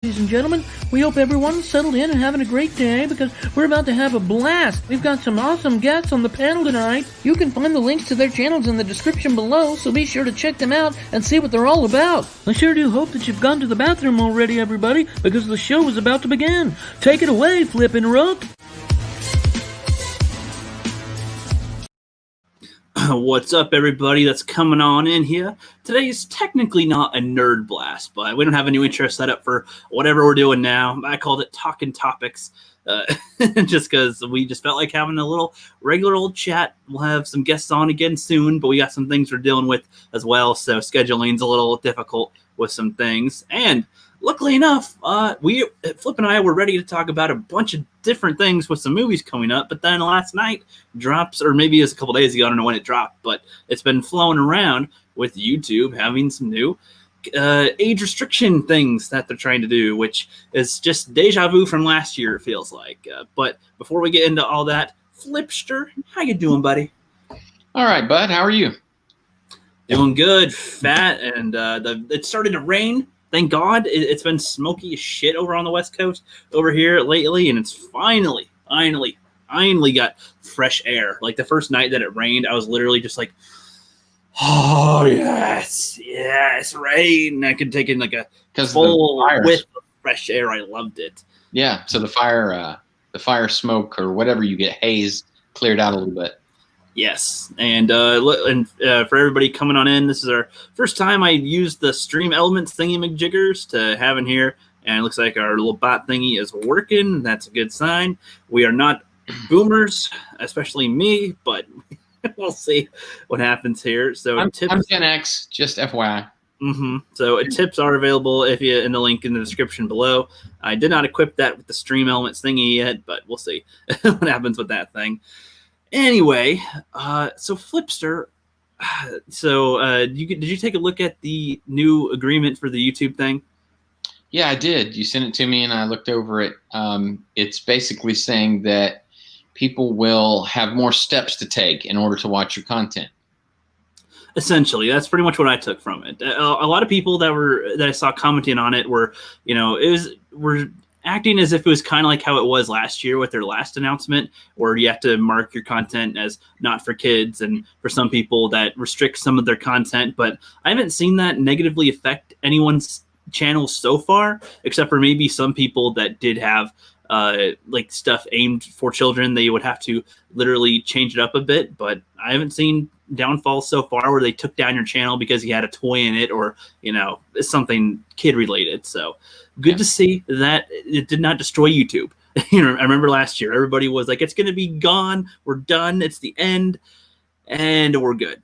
Ladies and gentlemen, we hope everyone's settled in and having a great day because we're about to have a blast. We've got some awesome guests on the panel tonight. You can find the links to their channels in the description below, so be sure to check them out and see what they're all about. I sure do hope that you've gone to the bathroom already, everybody, because the show is about to begin. Take it away, Flippin' Rook. What's up, everybody that's coming on in here? Today is technically not a nerd blast, but we don't have a new intro set up for whatever we're doing now. I called it Talking Topics, just because we just felt like having a little regular old chat. We'll have some guests on again soon, but we got some things we're dealing with as well, so scheduling's a little difficult with some things. And luckily enough, Flip and I were ready to talk about a bunch of different things with some movies coming up, but then last night drops, or maybe it was a couple days ago, I don't know when it dropped, but it's been flowing around with YouTube having some new age restriction things that they're trying to do, which is just deja vu from last year, it feels like. But before we get into all that, Flipster, how you doing, buddy? All right, bud. How are you? Doing good, fat, and it started to rain. Thank God. It's been smoky as shit over on the West Coast over here lately, and it's finally got fresh air. Like the first night that it rained, I was literally just like, oh, yes, rain. I could take in like a full whiff of fresh air. I loved it. Yeah, so the fire smoke or whatever you get, haze, cleared out a little bit. Yes, and for everybody coming on in, this is our first time I used the Stream Elements thingy-majiggers to have in here, and it looks like our little bot thingy is working. That's a good sign. We are not boomers, especially me, but we'll see what happens here. So I'm Gen X, just FYI. So tips are available if you in the link in the description below. I did not equip that with the Stream Elements thingy yet, but we'll see what happens with that thing. Anyway, so Flipster, did you take a look at the new agreement for the YouTube thing? Yeah, I did. You sent it to me, and I looked over it. It's basically saying that people will have more steps to take in order to watch your content. Essentially, that's pretty much what I took from it. A lot of people that I saw commenting on it were acting as if it was kind of like how it was last year with their last announcement, where you have to mark your content as not for kids, and for some people that restricts some of their content. But I haven't seen that negatively affect anyone's channel so far, except for maybe some people that did have like stuff aimed for children. They would have to literally change it up a bit, but I haven't seen downfalls so far where they took down your channel because you had a toy in it, or something kid related. So good to see that it did not destroy YouTube. I remember last year everybody was like, it's going to be gone, we're done, it's the end, and we're good.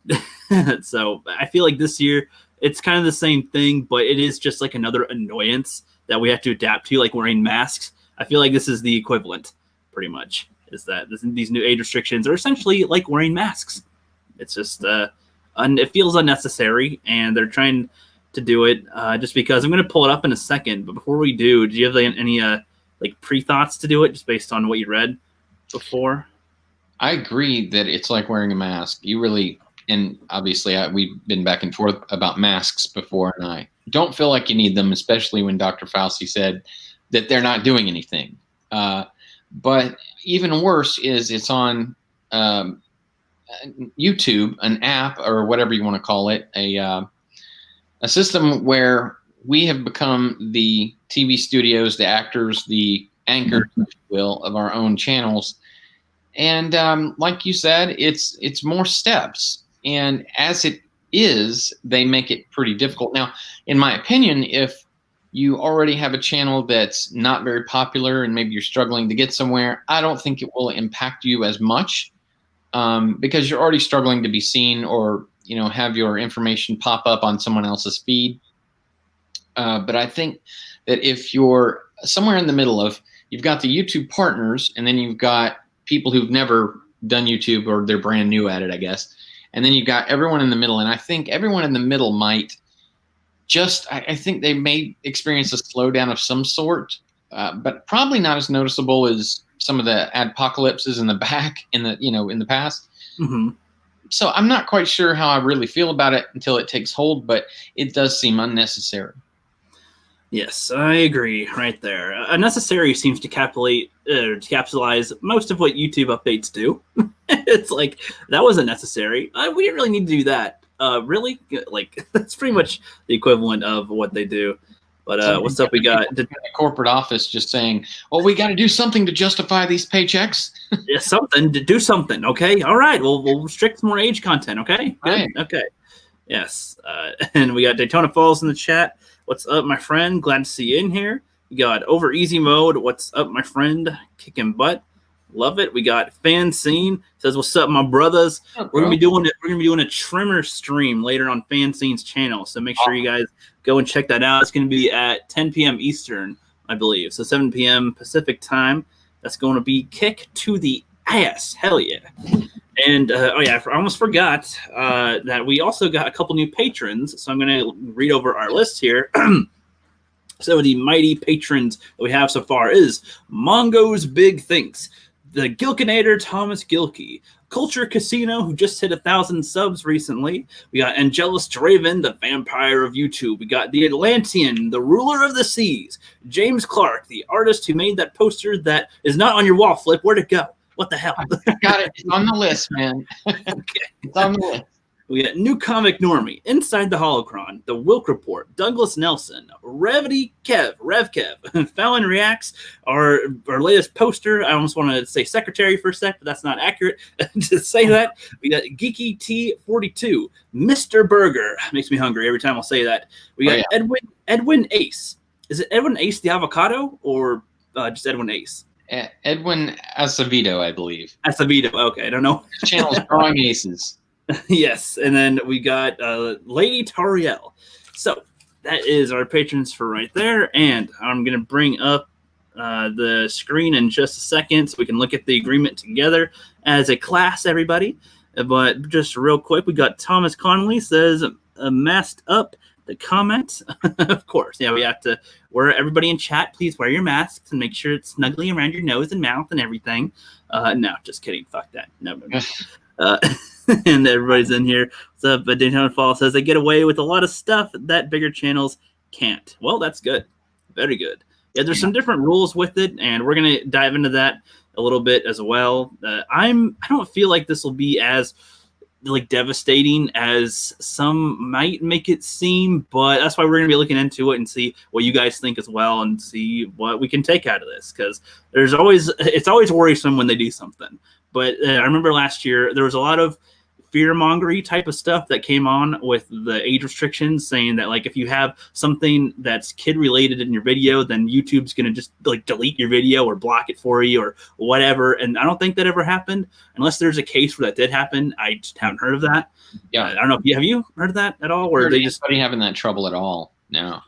So I feel like this year it's kind of the same thing, but it is just like another annoyance that we have to adapt to, like wearing masks. I feel like this is the equivalent, pretty much, is that these new age restrictions are essentially like wearing masks. It's just it feels unnecessary, and they're trying to do it just because. I'm going to pull it up in a second, but before we do you have any like pre-thoughts to do it, just based on what you read before? I agree that it's like wearing a mask. You really, and obviously we've been back and forth about masks before, and I don't feel like you need them, especially when Dr. Fauci said that they're not doing anything. But even worse is it's on YouTube, an app or whatever you want to call it, a system where we have become the TV studios, the actors, the anchors, if you will, of our own channels. And like you said, it's more steps. And as it is, they make it pretty difficult. Now, in my opinion, if you already have a channel that's not very popular and maybe you're struggling to get somewhere, I don't think it will impact you as much because you're already struggling to be seen or have your information pop up on someone else's feed. But I think that if you're somewhere in the middle of, you've got the YouTube partners, and then you've got people who've never done YouTube or they're brand new at it, I guess. And then you've got everyone in the middle. And I think everyone in the middle might I think they may experience a slowdown of some sort, but probably not as noticeable as some of the adpocalypses in the back in the past. So I'm not quite sure how I really feel about it until it takes hold, but it does seem unnecessary. Yes, I agree right there. Unnecessary seems to capsulize most of what YouTube updates do. It's like, that wasn't necessary. We didn't really need to do that. Really? Like, that's pretty much the equivalent of what they do. But what's up? We got the corporate office just saying, well, we got to do something to justify these paychecks. Yeah, something to do something. Okay. All right. We'll restrict more age content. Okay. Good. Right. Okay. Yes. And we got Daytona Falls in the chat. What's up, my friend? Glad to see you in here. We got Over Easy Mode. What's up, my friend? Kicking butt. Love it. We got Fan Scene says, "What's up, my brothers?" We're gonna be doing it. We're gonna be doing a trimmer stream later on Fan Scene's channel. So make sure you guys go and check that out. It's gonna be at 10 p.m. Eastern, I believe. So 7 p.m. Pacific time. That's going to be kick to the ass. Hell yeah. And oh yeah, I almost forgot that we also got a couple new patrons. So I'm going to read over our list here. So the mighty patrons that we have so far is Mongo's Big Thinks, the Gilkinator Thomas Gilkey, Culture Casino, who just hit 1,000 subs recently. We got Angelus Draven, the vampire of YouTube. We got the Atlantean, the ruler of the seas. James Clark, the artist who made that poster that is not on your wall, Flip. Where'd it go? What the hell? I got it. It's on the list, man. Okay. It's on the list. We got New Comic Normie, Inside the Holocron, The Wilk Report, Douglas Nelson, Rev Kev, Fallon Reacts, our latest poster. I almost want to say secretary for a sec, but that's not accurate to say that. We got Geeky T42, Mr. Burger. Makes me hungry every time I'll say that. We got Edwin Ace. Is it Edwin Ace the Avocado or just Edwin Ace? Edwin Acevedo, I believe. Acevedo. Okay, I don't know. His channel is Drawing Aces. Yes, and then we got Lady Tariel. So that is our patrons for right there, and I'm going to bring up the screen in just a second so we can look at the agreement together as a class, everybody. But just real quick, we got Thomas Connolly says, masked up the comment. Of course, yeah, we have to wear, everybody in chat, please wear your masks and make sure it's snugly around your nose and mouth and everything. No, just kidding. Fuck that. No. And everybody's in here. What's up? Daytona Fall says they get away with a lot of stuff that bigger channels can't. Well, that's good. Very good. Yeah, there's some different rules with it, and we're gonna dive into that a little bit as well. I don't feel like this will be as like devastating as some might make it seem, but that's why we're gonna be looking into it and see what you guys think as well, and see what we can take out of this, because it's always worrisome when they do something. But I remember last year there was a lot of fear-mongery type of stuff that came on with the age restrictions, saying that like if you have something that's kid-related in your video, then YouTube's gonna just like delete your video or block it for you or whatever. And I don't think that ever happened, unless there's a case where that did happen. I just haven't heard of that. Yeah, I don't know. Have you heard of that at all? Or they just having that trouble at all? No.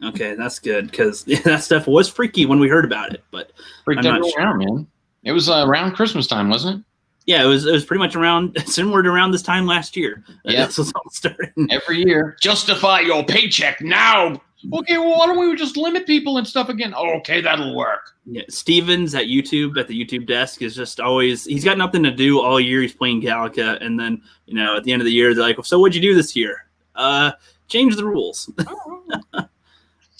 Okay, that's good, because that stuff was freaky when we heard about it. But freaked everyone out, man. It was around Christmas time, wasn't it? Yeah, it was pretty much around similar to around this time last year. Yeah, that's all started. Every year. Justify your paycheck now. Okay, well, why don't we just limit people and stuff again? Oh, okay, that'll work. Yeah, Stevens at YouTube, at the YouTube desk, is just always, he's got nothing to do all year. He's playing Gallica, and then, you know, at the end of the year, they're like, well, so what'd you do this year? Change the rules.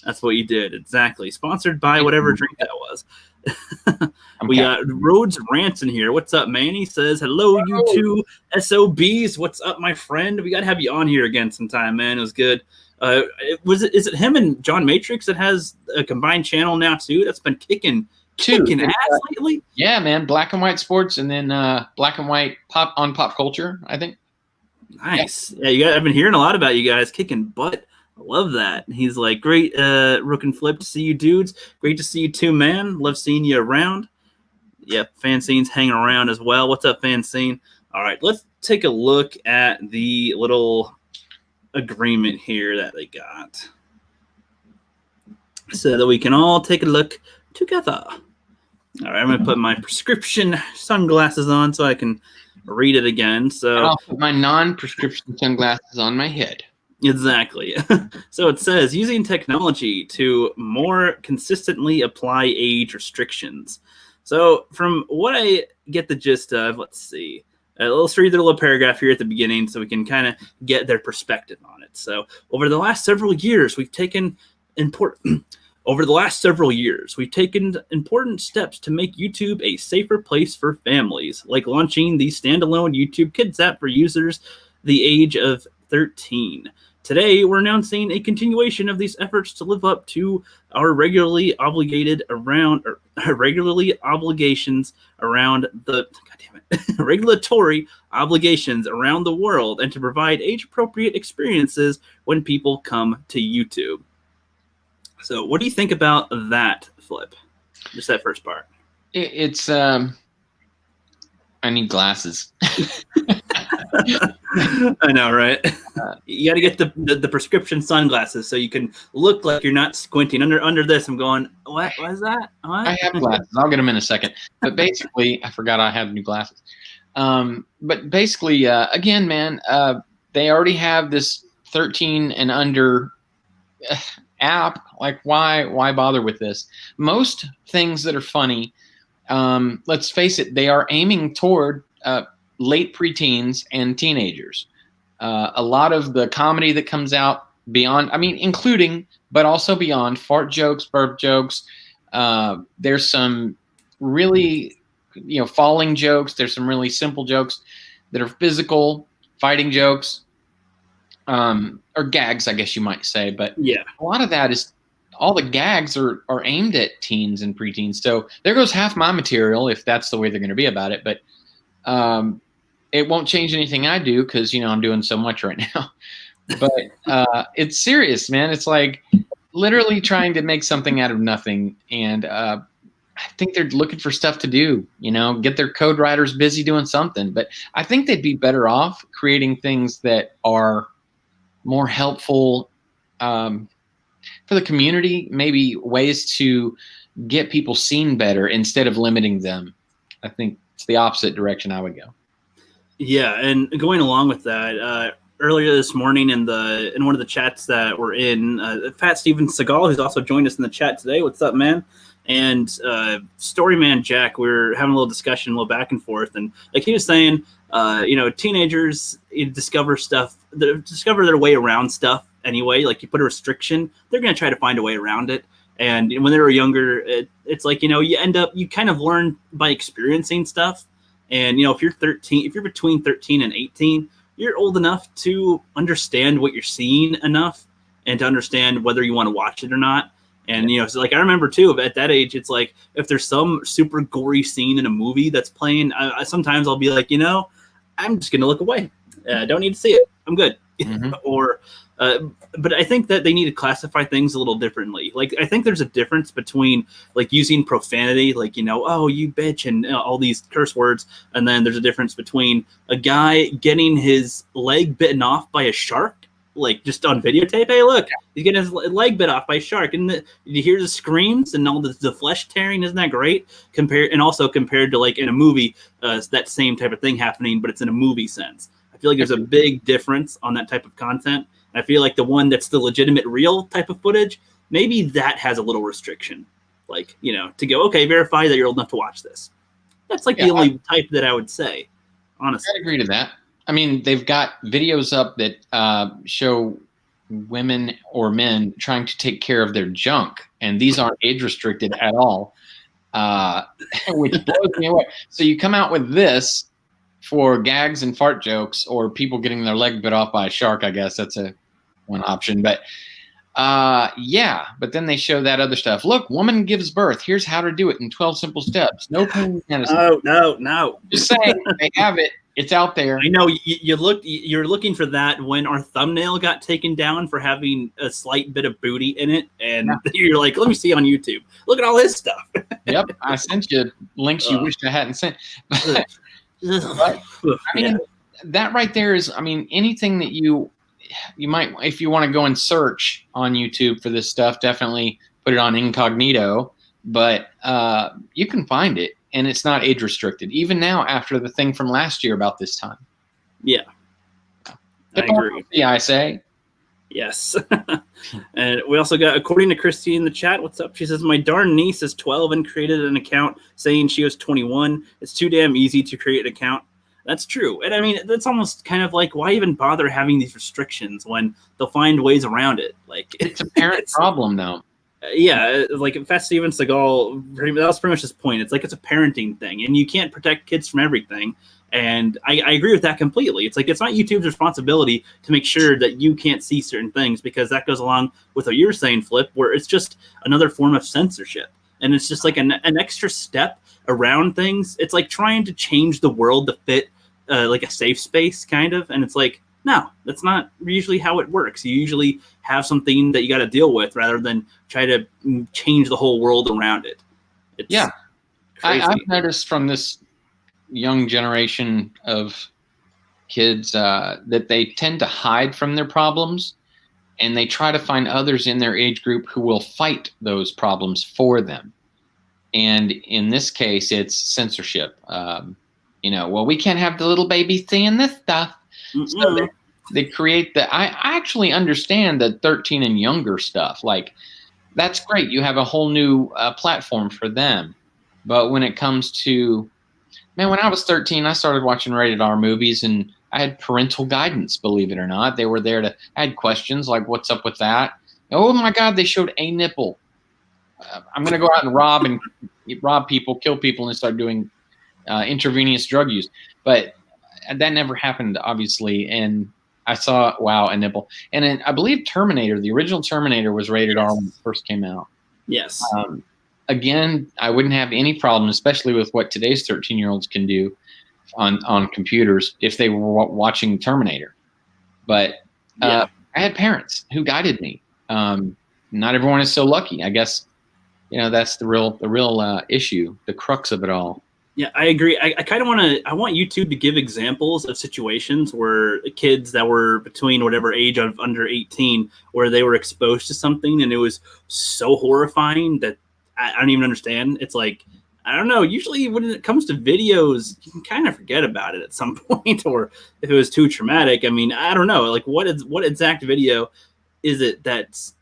That's what you did, exactly. Sponsored by whatever drink that was. We got Rhodes Rants in here. What's up, man? He says, hello, you two SOBs. What's up, my friend? We got to have you on here again sometime, man. It was good. Is it him and John Matrix that has a combined channel now, too? That's been kicking ass lately? Yeah, man. Black and white sports, and then black and white pop culture, I think. Nice. Yeah, I've been hearing a lot about you guys kicking butt. I love that. He's like, great, Rook and Flip to see you dudes. Great to see you too, man. Love seeing you around. Yep, Fancine's hanging around as well. What's up, Fancine? All right, let's take a look at the little agreement here that they got, so that we can all take a look together. All right, I'm going to put my prescription sunglasses on so I can read it again. So I'll put my non-prescription sunglasses on my head. Exactly. So it says, using technology to more consistently apply age restrictions. So from what I get the gist of, let's see. Let's read the little paragraph here at the beginning so we can kind of get their perspective on it. So over the last several years, we've taken important. Over the last several years, we've taken important steps to make YouTube a safer place for families, like launching the standalone YouTube Kids app for users the age of 13. Today, we're announcing a continuation of these efforts to live up to our regularly obligations around the regulatory obligations around the world, and to provide age-appropriate experiences when people come to YouTube. So what do you think about that, Flip? Just that first part. It's I need glasses. I know, right? You got to get the prescription sunglasses so you can look like you're not squinting. Under this, I'm going, what is that? What? I have glasses. I'll get them in a second. But basically, I forgot I had new glasses. But basically, again, man, they already have this 13 and under app. Like, why bother with this? Most things that are funny, let's face it, they are aiming toward late preteens and teenagers. A lot of the comedy that comes out beyond, I mean, including, but also beyond fart jokes, burp jokes. There's some really, falling jokes. There's some really simple jokes that are physical, fighting jokes, or gags, I guess you might say. But yeah, a lot of that is, all the gags are aimed at teens and preteens. So there goes half my material if that's the way they're going to be about it. But it won't change anything I do because, I'm doing so much right now. But it's serious, man. It's like literally trying to make something out of nothing. And I think they're looking for stuff to do, get their code writers busy doing something. But I think they'd be better off creating things that are more helpful for the community, maybe ways to get people seen better instead of limiting them. I think it's the opposite direction I would go. Yeah, and going along with that, earlier this morning in one of the chats that we're in, Fat Steven Seagal, who's also joined us in the chat today. What's up, man? And Storyman Jack, we were having a little discussion, a little back and forth, and like he was saying, teenagers discover their way around stuff anyway. Like, you put a restriction, they're going to try to find a way around it. And when they were younger, it's like, you kind of learn by experiencing stuff. And, if you're between 13 and 18, you're old enough to understand what you're seeing enough and to understand whether you want to watch it or not. And, so like, I remember too, at that age, it's like, if there's some super gory scene in a movie that's playing, sometimes I'll be like, I'm just going to look away. I don't need to see it. I'm good. Mm-hmm. But I think that they need to classify things a little differently. Like, I think there's a difference between like using profanity, like, oh, you bitch, and all these curse words. And then there's a difference between a guy getting his leg bitten off by a shark, like just on videotape. Hey, look, he's getting his leg bit off by a shark. And you hear the screams and all the flesh tearing. Isn't that great? Compared to like in a movie, that same type of thing happening, but it's in a movie sense. I feel like there's a big difference on that type of content. I feel like the one that's the legitimate real type of footage, maybe that has a little restriction, like, to go, okay, verify that you're old enough to watch this. That's like the only type that I would say, honestly. I'd agree to that. I mean, they've got videos up that show women or men trying to take care of their junk, and these aren't age restricted at all, which blows me away. So you come out with this for gags and fart jokes, or people getting their leg bit off by a shark. I guess that's one option. But but then they show that other stuff. Look, woman gives birth. Here's how to do it in 12 simple steps. No pain. No. Just saying, they have it. It's out there. I know you're looking for that when our thumbnail got taken down for having a slight bit of booty in it, and you're like, let me see on YouTube. Look at all this stuff. Yep, I sent you links you wished I hadn't sent. But, I mean, that right there is, anything that you might, if you want to go and search on YouTube for this stuff, definitely put it on incognito, but you can find it, and it's not age restricted, even now after the thing from last year about this time. Yeah. I agree. Yeah, I say. Yes. And we also got, according to Christy in the chat, what's up? She says, my darn niece is 12 and created an account saying she was 21. It's too damn easy to create an account. That's true. And that's almost kind of like, why even bother having these restrictions when they'll find ways around it? Like, It's a parent problem, though. Yeah, like Fast Steven Seagal, that was pretty much his point. It's like it's a parenting thing, and you can't protect kids from everything. And I agree with that completely. It's like it's not YouTube's responsibility to make sure that you can't see certain things, because that goes along with what you're saying, Flip, where it's just another form of censorship. And it's just like an extra step around things. It's like trying to change the world to fit like a safe space, kind of. And it's like, no, that's not usually how it works. You usually have something that you got to deal with rather than try to change the whole world around it. It's I've noticed from this young generation of kids that they tend to hide from their problems, and they try to find others in their age group who will fight those problems for them. And in this case, it's censorship. Well, we can't have the little baby seeing this stuff. So they create the. I actually understand the 13 and younger stuff. Like, that's great. You have a whole new platform for them. But when it comes to, man, when I was 13, I started watching rated R movies, and I had parental guidance, believe it or not. They were there to, I had questions like, what's up with that? Oh my God, they showed a nipple. I'm going to go out and rob people, kill people, and start doing intravenous drug use. But that never happened, obviously. And I saw, wow, a nipple. And then I believe Terminator, the original Terminator, was rated R when it first came out. Yes. Again, I wouldn't have any problem, especially with what today's 13-year-olds can do on computers if they were watching Terminator. But I had parents who guided me. Not everyone is so lucky. I guess, that's the real issue, the crux of it all. Yeah, I agree. I kind of want YouTube to give examples of situations where kids that were between whatever age of under 18, where they were exposed to something and it was so horrifying that I don't even understand. It's like, I don't know. Usually when it comes to videos, you can kind of forget about it at some point, or if it was too traumatic. I mean, I don't know. Like, what exact video is it that's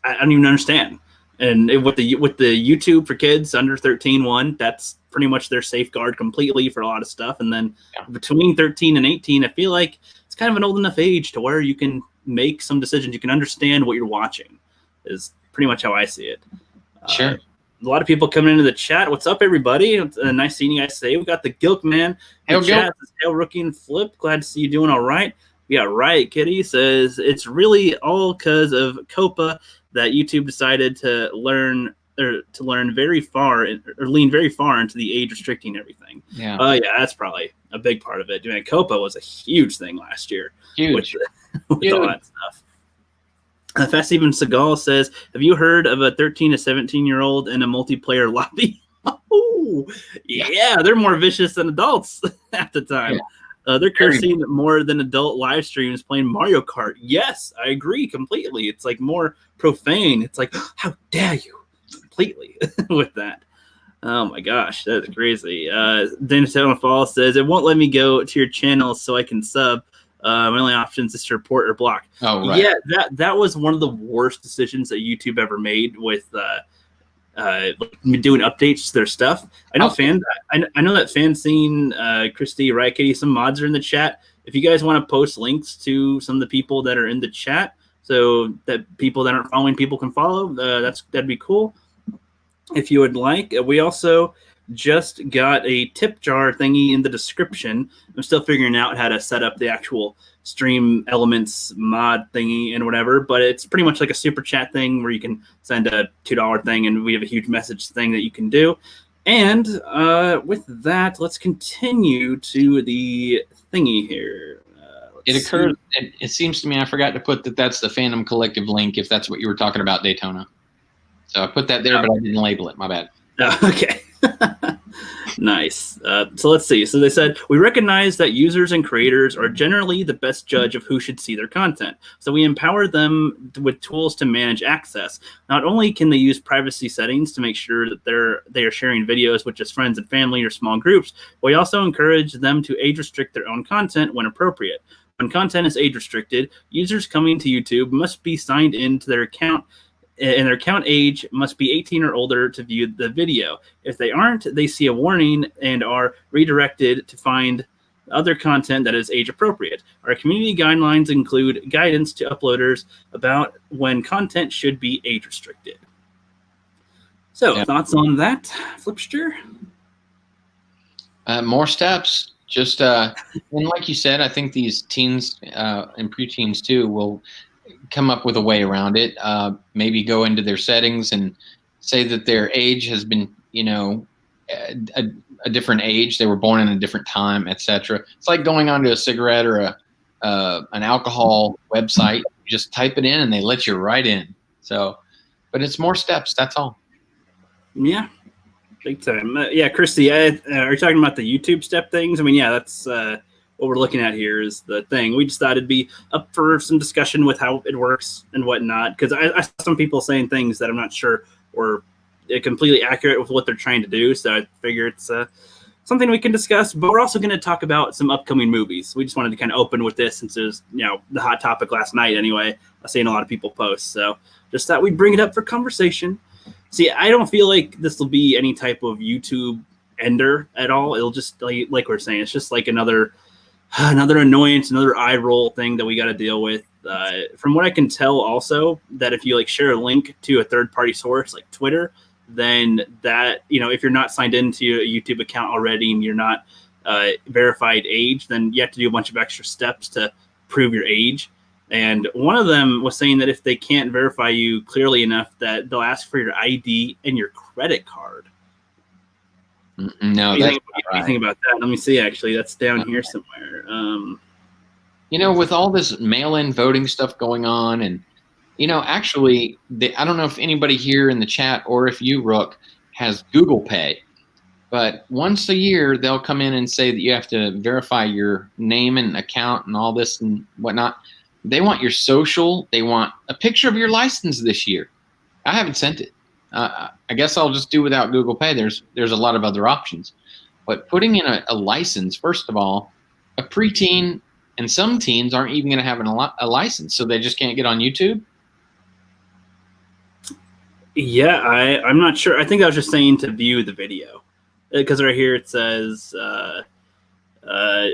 I don't even understand. And with the YouTube for kids under 13 one, that's pretty much their safeguard completely for a lot of stuff. And then between 13 and 18, I feel like it's kind of an old enough age to where you can make some decisions. You can understand what you're watching is pretty much how I see it. Sure. A lot of people coming into the chat. What's up, everybody? It's nice seeing you guys today. We got the Gilk Man. Hail, Gilk. Hail, Rookie and Flip. Glad to see you doing all right. We got Riot Kitty says it's really all because of COPA that YouTube decided to learn very far or lean very far into the age restricting everything. Yeah. That's probably a big part of it. I mean, COPA was a huge thing last year. Huge. With all that stuff. Fast Steven Seagal says, have you heard of a 13 to 17-year-old in a multiplayer lobby? Oh, yeah, they're more vicious than adults at the time. Yeah. They're cursing more than adult live streams playing Mario Kart. Yes, I agree completely. It's like more profane. It's like, how dare you? Completely with that. Oh my gosh, that's crazy. Dennis Fall says, it won't let me go to your channel so I can sub. My only options is to report or block. Oh, right. Yeah, that was one of the worst decisions that YouTube ever made with doing updates to their stuff. I know I know that Fanscene, Christy, Riot Kitty, some mods are in the chat. If you guys want to post links to some of the people that are in the chat, so that people that aren't following people can follow, that'd be cool. If you would like, we also just got a tip jar thingy in the description. I'm still figuring out how to set up the actual stream elements mod thingy and whatever, but it's pretty much like a super chat thing where you can send a $2 thing and we have a huge message thing that you can do. And with that, let's continue to the thingy here. It seems to me I forgot to put that's the Phantom Collective link, if that's what you were talking about, Daytona. So I put that there, but I didn't label it. My bad. Okay. Nice. So let's see. So they said, we recognize that users and creators are generally the best judge of who should see their content. So we empower them with tools to manage access. Not only can they use privacy settings to make sure that they are sharing videos with just friends and family or small groups, but we also encourage them to age restrict their own content when appropriate. When content is age restricted, users coming to YouTube must be signed in to their account, and their account age must be 18 or older to view the video. If they aren't, they see a warning and are redirected to find other content that is age appropriate. Our community guidelines include guidance to uploaders about when content should be age restricted. So, thoughts on that, Flipster? More steps. Just and like you said, I think these teens and preteens too will come up with a way around it. Maybe go into their settings and say that their age has been, a different age. They were born in a different time, etc. It's like going onto a cigarette or an alcohol website. You just type it in and they let you right in. So, but it's more steps. That's all. Yeah. Big time. Yeah, Christy, are you talking about the YouTube step things? I mean, yeah, that's what we're looking at here is the thing. We just thought it'd be up for some discussion with how it works and whatnot, because I saw some people saying things that I'm not sure were completely accurate with what they're trying to do, so I figure it's something we can discuss. But we're also going to talk about some upcoming movies. We just wanted to kind of open with this since it was, the hot topic last night anyway. I've seen a lot of people post, so just thought we'd bring it up for conversation. See, I don't feel like this will be any type of YouTube ender at all. It'll just, like we're saying, it's just like another annoyance, another eye roll thing that we got to deal with. From what I can tell also, that if you share a link to a third-party source like Twitter, then that, if you're not signed into a YouTube account already and you're not verified age, then you have to do a bunch of extra steps to prove your age. And one of them was saying that if they can't verify you clearly enough, that they'll ask for your ID and your credit card. No, that's not right. Anything about that? Let me see. Actually, that's down here somewhere. With all this mail-in voting stuff going on, and actually, I don't know if anybody here in the chat or if you, Rook, has Google Pay, but once a year they'll come in and say that you have to verify your name and account and all this and whatnot. They want your social. They want a picture of your license this year. I haven't sent it. I guess I'll just do without Google Pay. There's a lot of other options. But putting in a license, first of all, a preteen and some teens aren't even going to have a license, so they just can't get on YouTube? Yeah, I'm not sure. I think I was just saying to view the video. Because right here it says...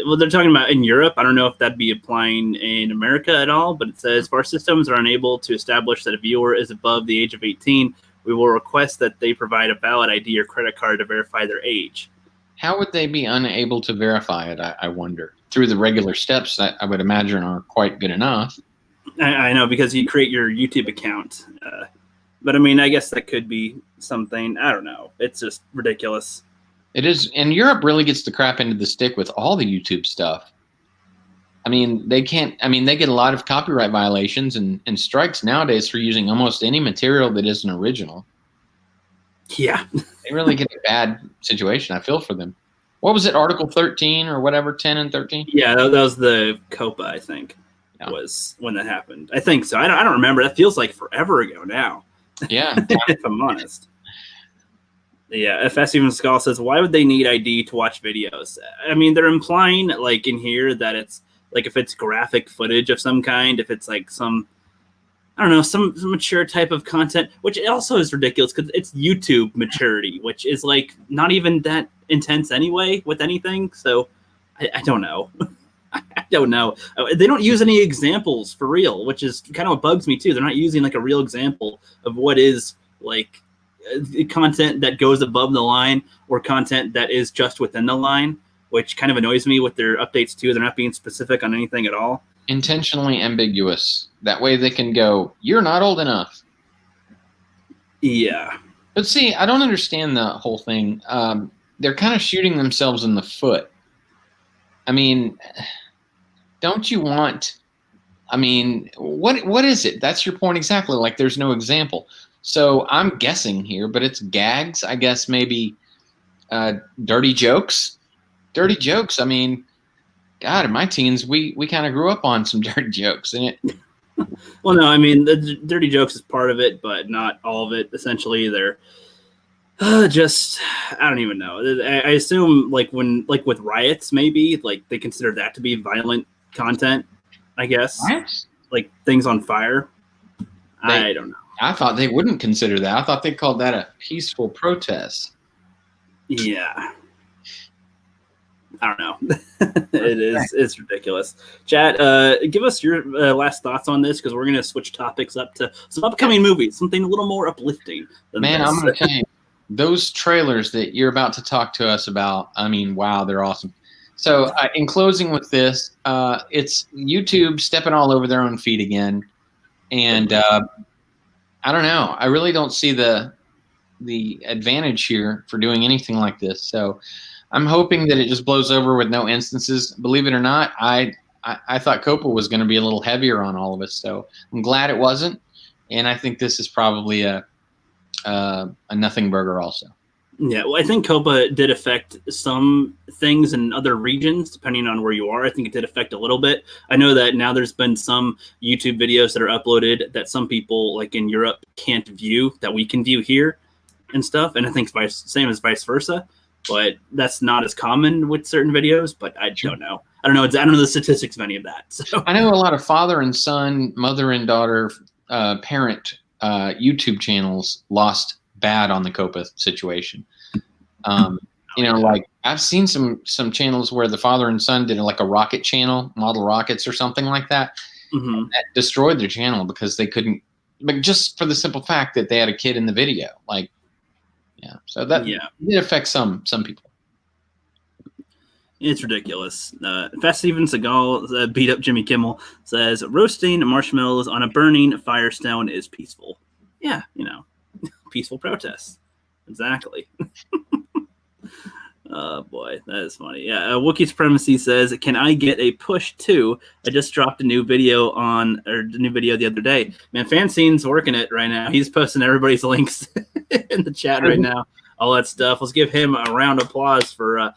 well, they're talking about in Europe. I don't know if that'd be applying in America at all, but it says if our systems are unable to establish that a viewer is above the age of 18, we will request that they provide a valid ID or credit card to verify their age. How would they be unable to verify it, I wonder? Through the regular steps that I would imagine are quite good enough. I know, because you create your YouTube account. But I mean, I guess that could be something. I don't know. It's just ridiculous. It is, and Europe really gets the crap into the stick with all the YouTube stuff. I mean, they get a lot of copyright violations and strikes nowadays for using almost any material that isn't original. Yeah. They really get a bad situation. I feel for them. What was it, Article 13 or whatever, 10 and 13? Yeah, that was the COPA, I think, was when that happened. I think so. I don't remember. That feels like forever ago now. Yeah. If I'm honest. Yeah, FS Even Skull says, why would they need ID to watch videos? I mean, they're implying, in here, that it's, if it's graphic footage of some kind, if it's, some, I don't know, some mature type of content, which also is ridiculous, because it's YouTube maturity, which is, not even that intense anyway with anything, so I don't know. I don't know. They don't use any examples for real, which is kind of what bugs me, too. They're not using, a real example of what is, content that goes above the line or content that is just within the line, which kind of annoys me with their updates too. They're not being specific on anything at all. Intentionally ambiguous. That way they can go, you're not old enough. Yeah. But see, I don't understand the whole thing. They're kind of shooting themselves in the foot. I mean, don't you want, what is it? That's your point exactly. There's no example. So I'm guessing here, but it's gags, I guess maybe dirty jokes. Dirty jokes, God, in my teens, we kind of grew up on some dirty jokes. And Well, no, the dirty jokes is part of it, but not all of it. Essentially, they're just, I don't even know. I assume, with riots, maybe, they consider that to be violent content, I guess. What? Things on fire. I don't know. I thought they wouldn't consider that. I thought they called that a peaceful protest. Yeah. I don't know. It's ridiculous. Chat, give us your last thoughts on this, because we're going to switch topics up to some upcoming movies, something a little more uplifting than Man, this. I'm going to tell you, those trailers that you're about to talk to us about, I mean, wow, they're awesome. So in closing with this, it's YouTube stepping all over their own feet again. And I don't know. I really don't see the advantage here for doing anything like this. So I'm hoping that it just blows over with no instances. Believe it or not, I thought Copa was going to be a little heavier on all of us. So I'm glad it wasn't. And I think this is probably a nothing burger also. Yeah, well, I think Copa did affect some things in other regions, depending on where you are. I think it did affect a little bit. I know that now there's been some YouTube videos that are uploaded that some people, like in Europe, can't view, that we can view here and stuff. And I think same as vice versa. But that's not as common with certain videos. But I don't know. I don't know the statistics of any of that. So I know a lot of father and son, mother and daughter, parent YouTube channels lost bad on the Copa situation. Like I've seen some channels where the father and son did like a rocket channel, model rockets or something like that. Mm-hmm. That destroyed their channel because they couldn't, but just for the simple fact that they had a kid in the video. Like, yeah. So that it affects some people. It's ridiculous. Fast Steven Seagal beat up Jimmy Kimmel, says roasting marshmallows on a burning firestone is peaceful. Yeah, peaceful protests. Exactly. Oh boy, that is funny. Yeah, Wookiee Supremacy says, "Can I get a push too? I just dropped a new video the other day. Man, Fancine's working it right now. He's posting everybody's links in the chat right now. All that stuff. Let's give him a round of applause for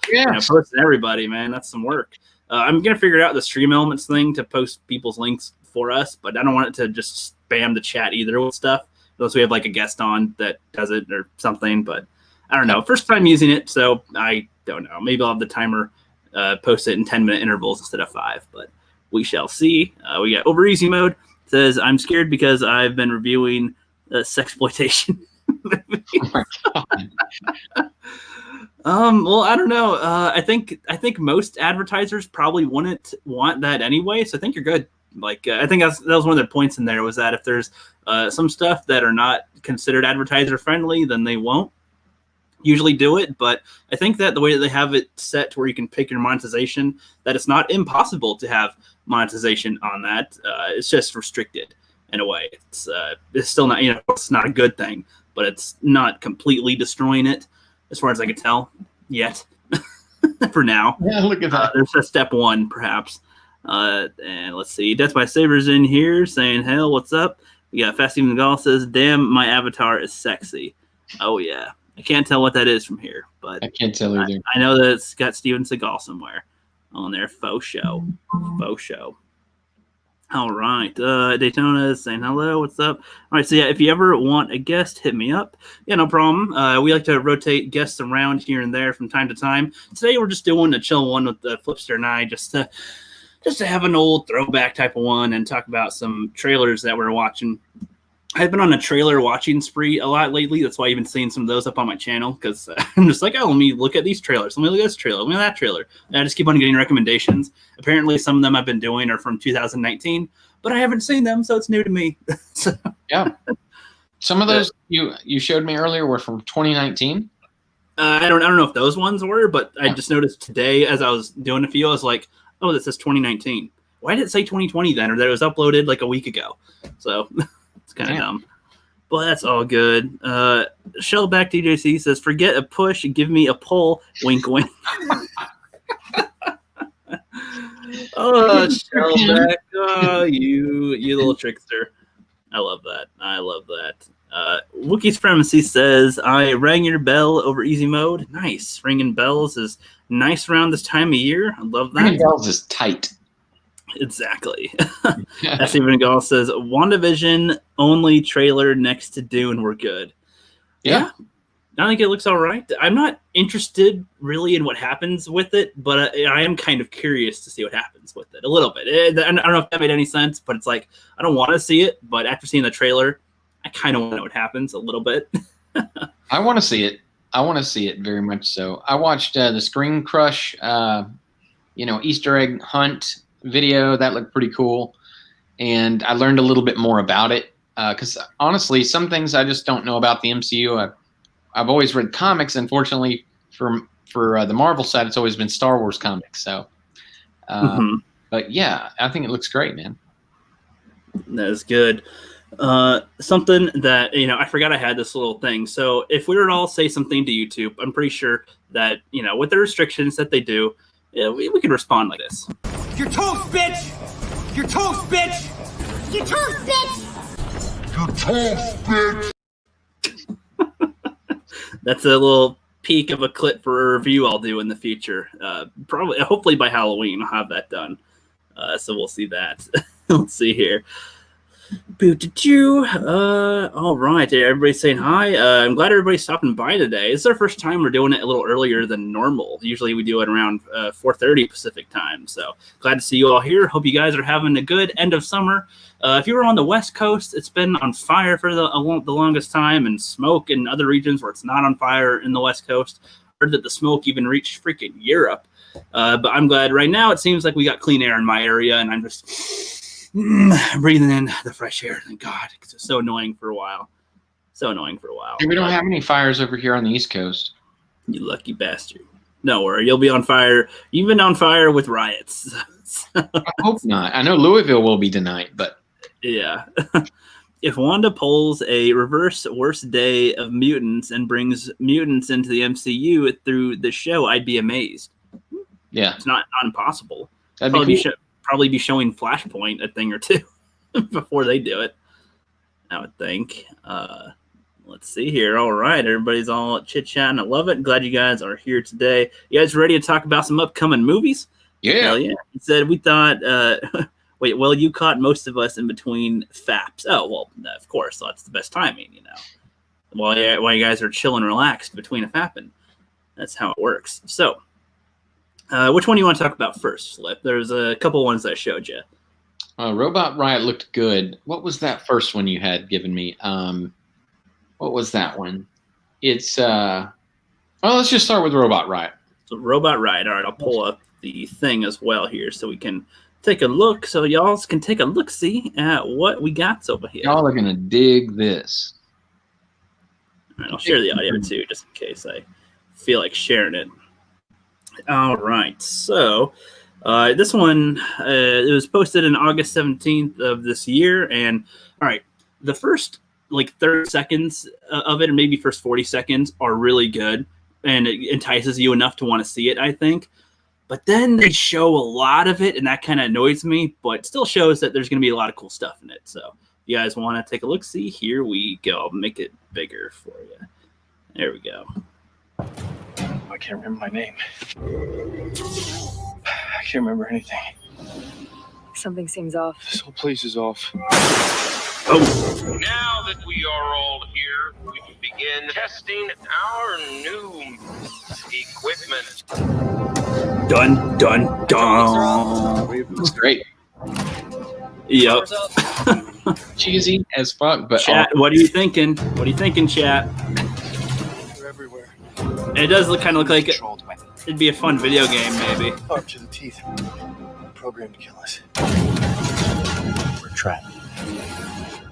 posting everybody. Man, that's some work. I'm gonna figure out the Stream Elements thing to post people's links for us, but I don't want it to just spam the chat either with stuff. Unless we have like a guest on that does it or something, but I don't know. First time using it, so I don't know. Maybe I'll have the timer post it in 10-minute intervals instead of 5, but we shall see. We got Over Easy Mode. It says, I'm scared because I've been reviewing sexploitation. Oh my God. Well, I don't know. I think most advertisers probably wouldn't want that anyway, so I think you're good. Like, I think that was one of the points in there, was that if there's some stuff that are not considered advertiser friendly, then they won't usually do it. But I think that the way that they have it set to where you can pick your monetization, that it's not impossible to have monetization on that. It's just restricted in a way. It's still not, it's not a good thing, but it's not completely destroying it as far as I can tell yet. For now. Yeah, look at that. There's a step one, perhaps. And let's see. Death by Saber's in here saying, hell, what's up? We got Fast Steven Seagal says, damn, my avatar is sexy. Oh, yeah. I can't tell what that is from here, but I can't tell either. I know that it's got Steven Seagal somewhere on there. Faux show. All right. Daytona is saying hello. What's up? All right. So, yeah, if you ever want a guest, hit me up. Yeah, no problem. We like to rotate guests around here and there from time to time. Today, we're just doing a chill one with the Flipster and I, just to have an old throwback type of one and talk about some trailers that we're watching. I've been on a trailer watching spree a lot lately. That's why you've been seeing some of those up on my channel, because I'm just like, oh, let me look at these trailers. Let me look at this trailer. Let me look at that trailer. And I just keep on getting recommendations. Apparently, some of them I've been doing are from 2019, but I haven't seen them, so it's new to me. So, yeah. Some of those you showed me earlier were from 2019. I don't know if those ones were, but I just noticed today as I was doing a few, I was like, oh, this says 2019. Why did it say 2020 then? Or that it was uploaded like a week ago. So it's kind of dumb. But that's all good. Shellback DJC says, forget a push, give me a pull. Wink, wink. Oh, Shellback. Oh, you little trickster. I love that. Wookiee Supremacy says, I rang your bell over easy mode. Nice. Ringing bells is nice around this time of year. I love that. Ringing bells is tight. Exactly. Steven Gall says, WandaVision only trailer next to Dune. We're good. Yeah. I think it looks all right. I'm not interested really in what happens with it, but I am kind of curious to see what happens with it a little bit. I don't know if that made any sense, but it's like, I don't want to see it, but after seeing the trailer, I kind of want to know what happens a little bit. I want to see it. I want to see it very much so. I watched the Screen Crush, Easter egg hunt video. That looked pretty cool, and I learned a little bit more about it. Because honestly, some things I just don't know about the MCU. I've always read comics. Unfortunately, for the Marvel side, it's always been Star Wars comics. So, but yeah, I think it looks great, man. That is good. Something that, I forgot I had this little thing. So if we were to all say something to YouTube, I'm pretty sure that, with the restrictions that they do, we could respond like this. You're toast, bitch! You're toast, bitch! You're toast, bitch! You're toast, bitch! That's a little peek of a clip for a review I'll do in the future. Hopefully by Halloween, I'll have that done. So we'll see that. Let's see here. All right, everybody's saying hi. I'm glad everybody's stopping by today. This is our first time we're doing it a little earlier than normal. Usually we do it around 4:30 Pacific time. So glad to see you all here. Hope you guys are having a good end of summer. If you were on the West Coast, it's been on fire for the longest time, and smoke in other regions where it's not on fire in the West Coast. Heard that the smoke even reached freaking Europe. But I'm glad right now it seems like we got clean air in my area, and I'm just breathing in the fresh air. Thank God, because it's so annoying for a while. Hey, we don't have any fires over here on the East Coast. You lucky bastard. Don't worry, you'll be on fire. You've been on fire with riots. I hope not. I know Louisville will be tonight, but yeah. If Wanda pulls a reverse worst day of mutants and brings mutants into the MCU through the show, I'd be amazed. Yeah, it's not impossible. That'd be cool. Probably be showing Flashpoint a thing or two before they do it, I would think. Let's see here. All right, everybody's all chit-chatting. I love it. Glad you guys are here today. You guys ready to talk about some upcoming movies? Yeah. Hell yeah. He said, we thought, wait, well, you caught most of us in between faps. Oh, well, of course. That's the best timing, While you guys are chilling relaxed between a fapping. That's how it works. So, which one do you want to talk about first, Flip? There's a couple ones that I showed you. Robot Riot looked good. What was that first one you had given me? What was that one? It's let's just start with Robot Riot. So Robot Riot. All right, I'll pull up the thing as well here so we can take a look. So y'all can take a look-see at what we got over here. Y'all are gonna dig this. All right, I'll share the audio too, just in case I feel like sharing it. All right, so this one, it was posted on August 17th of this year, and all right, the first 30 seconds of it, or maybe first 40 seconds, are really good, and it entices you enough to want to see it, I think. But then they show a lot of it, and that kind of annoys me, but still shows that there's going to be a lot of cool stuff in it. So you guys want to take a look? See, here we go. I'll make it bigger for you. There we go. I can't remember my name. I can't remember anything. Something seems off. This whole place is off. Oh. Now that we are all here, we can begin testing our new equipment. Dun, dun, dun. It's great. Yep. Cheesy as fuck, but chat, what are you thinking? What are you thinking, chat? They're everywhere. It does kind of look like it'd be a fun video game, maybe. Up to the teeth. Programmed to kill us. We're trapped.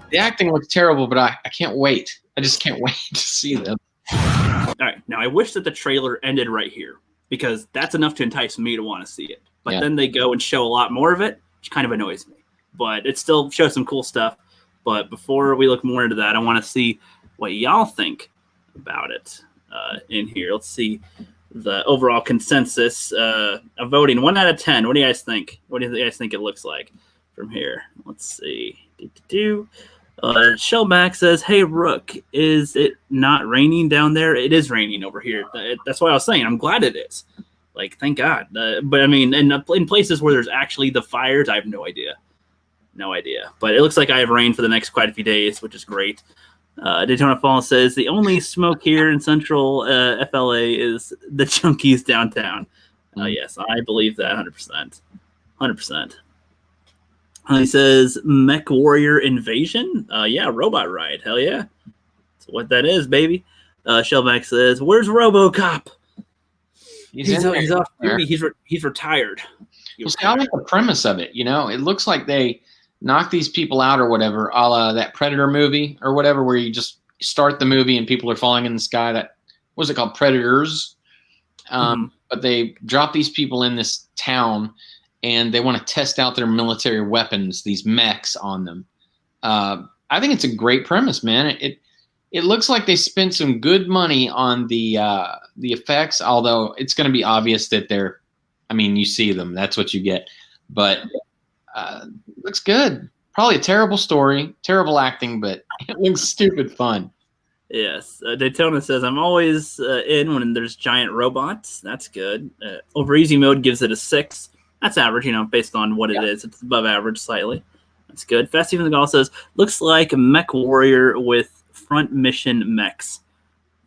The acting looks terrible, but I can't wait. I just can't wait to see them. All right. Now, I wish that the trailer ended right here, because that's enough to entice me to want to see it. But then they go and show a lot more of it, which kind of annoys me. But it still shows some cool stuff. But before we look more into that, I want to see what y'all think about it in here. Let's see the overall consensus of voting. 1 out of 10. What do you guys think? What do you guys think it looks like from here? Let's see. Shellback says, "Hey Rook, is it not raining down there? It is raining over here. That's why I was saying. I'm glad it is. Thank God. But I mean, in places where there's actually the fires, I have no idea. But it looks like I have rain for the next quite a few days, which is great." Daytona Falls says, "The only smoke here in central FLA is the junkies downtown." Yes, I believe that 100%. 100%. He says, Mech Warrior Invasion? Yeah, Robot Riot. Hell yeah. That's what that is, baby. Shellback says, "Where's RoboCop? He's off duty. He's retired." Well, see, I like the premise of it. It looks like they knock these people out or whatever, a la that Predator movie or whatever, where you just start the movie and people are falling in the sky. That what was it called, Predators? But they drop these people in this town, and they want to test out their military weapons, these mechs on them. I think it's a great premise, man. It looks like they spent some good money on the effects, although it's going to be obvious that they're. I mean, you see them. That's what you get. But looks good. Probably a terrible story, terrible acting, but it looks stupid fun. Yes. Daytona says, "I'm always in when there's giant robots." That's good. Over easy mode gives it a 6. That's average, based on what it is. It's above average slightly. That's good. Fast Steven the Gall says, "Looks like a Mech Warrior with front mission mechs."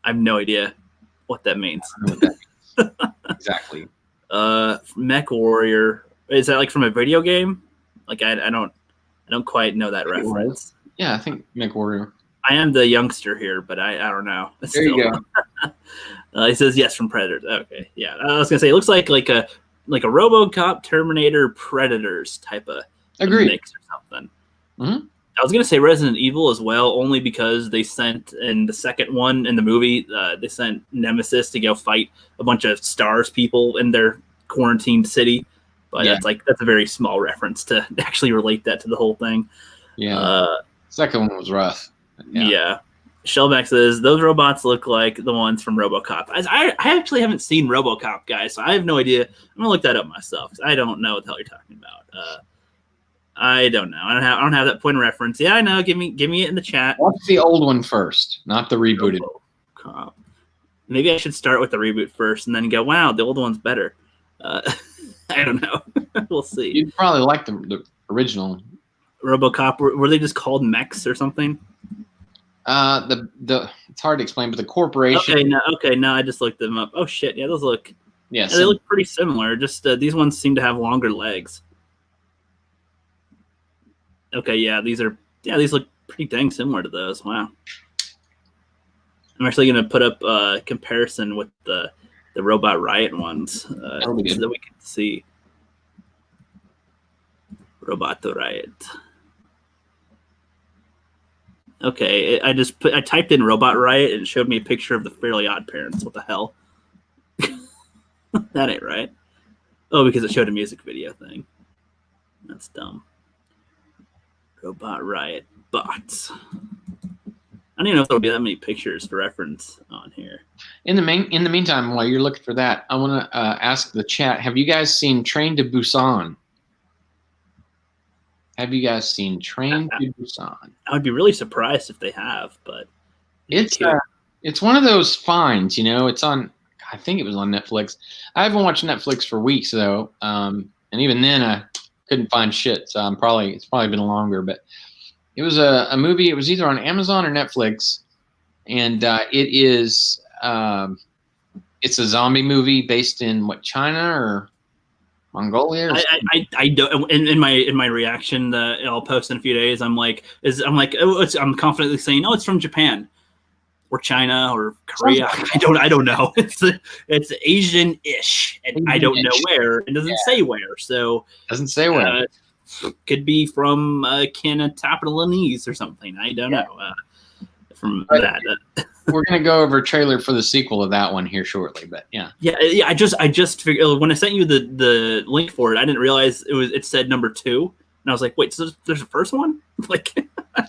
I have no idea what that means. I don't know what that means. Exactly. Mech Warrior, is that like from a video game? Like I don't quite know that reference. Yeah, I think Mech Warrior. I am the youngster here, but I don't know. There you go. He says yes from Predators. Okay, yeah. I was gonna say it looks like a RoboCop, Terminator, Predators type of mix or something. Mm-hmm. I was gonna say Resident Evil as well, only because they sent in the second one in the movie, they sent Nemesis to go fight a bunch of STARS people in their quarantined city. But that's a very small reference to actually relate that to the whole thing. Yeah. Second one was rough. Yeah. Shellback says those robots look like the ones from RoboCop. I actually haven't seen RoboCop, guys, so I have no idea. I'm gonna look that up myself. I don't know what the hell you're talking about. I don't know. I don't have that point of reference. Yeah, I know. Give me it in the chat. Watch the old one first, not the rebooted. RoboCop. Maybe I should start with the reboot first and then go, wow, the old one's better. I don't know. We'll see. You'd probably like the original. RoboCop. Were they just called mechs or something? It's hard to explain, but the corporation. Okay, no, I just looked them up. Oh shit, yeah, those look. Yes, they look pretty similar. Just these ones seem to have longer legs. Okay, yeah, these look pretty dang similar to those. Wow. I'm actually gonna put up a comparison with the Robot Riot ones so that we can see. Robot Riot. Okay, I typed in Robot Riot and it showed me a picture of the Fairly Odd Parents. What the hell? That ain't right. Oh, because it showed a music video thing. That's dumb. Robot Riot bots. I don't even know if there'll be that many pictures to reference on here. In the meantime, while you're looking for that, I want to ask the chat: have you guys seen Train to Busan? Have you guys seen Train to Busan? I would be really surprised if they have, but it's one of those finds. It's on. I think it was on Netflix. I haven't watched Netflix for weeks though, and even then I couldn't find shit. So it's probably been longer, but it was a movie. It was either on Amazon or Netflix, and it is it's a zombie movie based in China or Mongolia. Or I don't. In my reaction that I'll post in a few days, I'm I'm confidently saying, it's from Japan or China or Korea. I don't know. It's Asian-ish, and I don't know where. It doesn't say where. So doesn't say where. Could be from Canatapalanese or something. I don't know. From that. We're gonna go over a trailer for the sequel of that one here shortly, but yeah. I just figured when I sent you the link for it, I didn't realize it said number 2, and I was like, wait, so there's a first one? Like,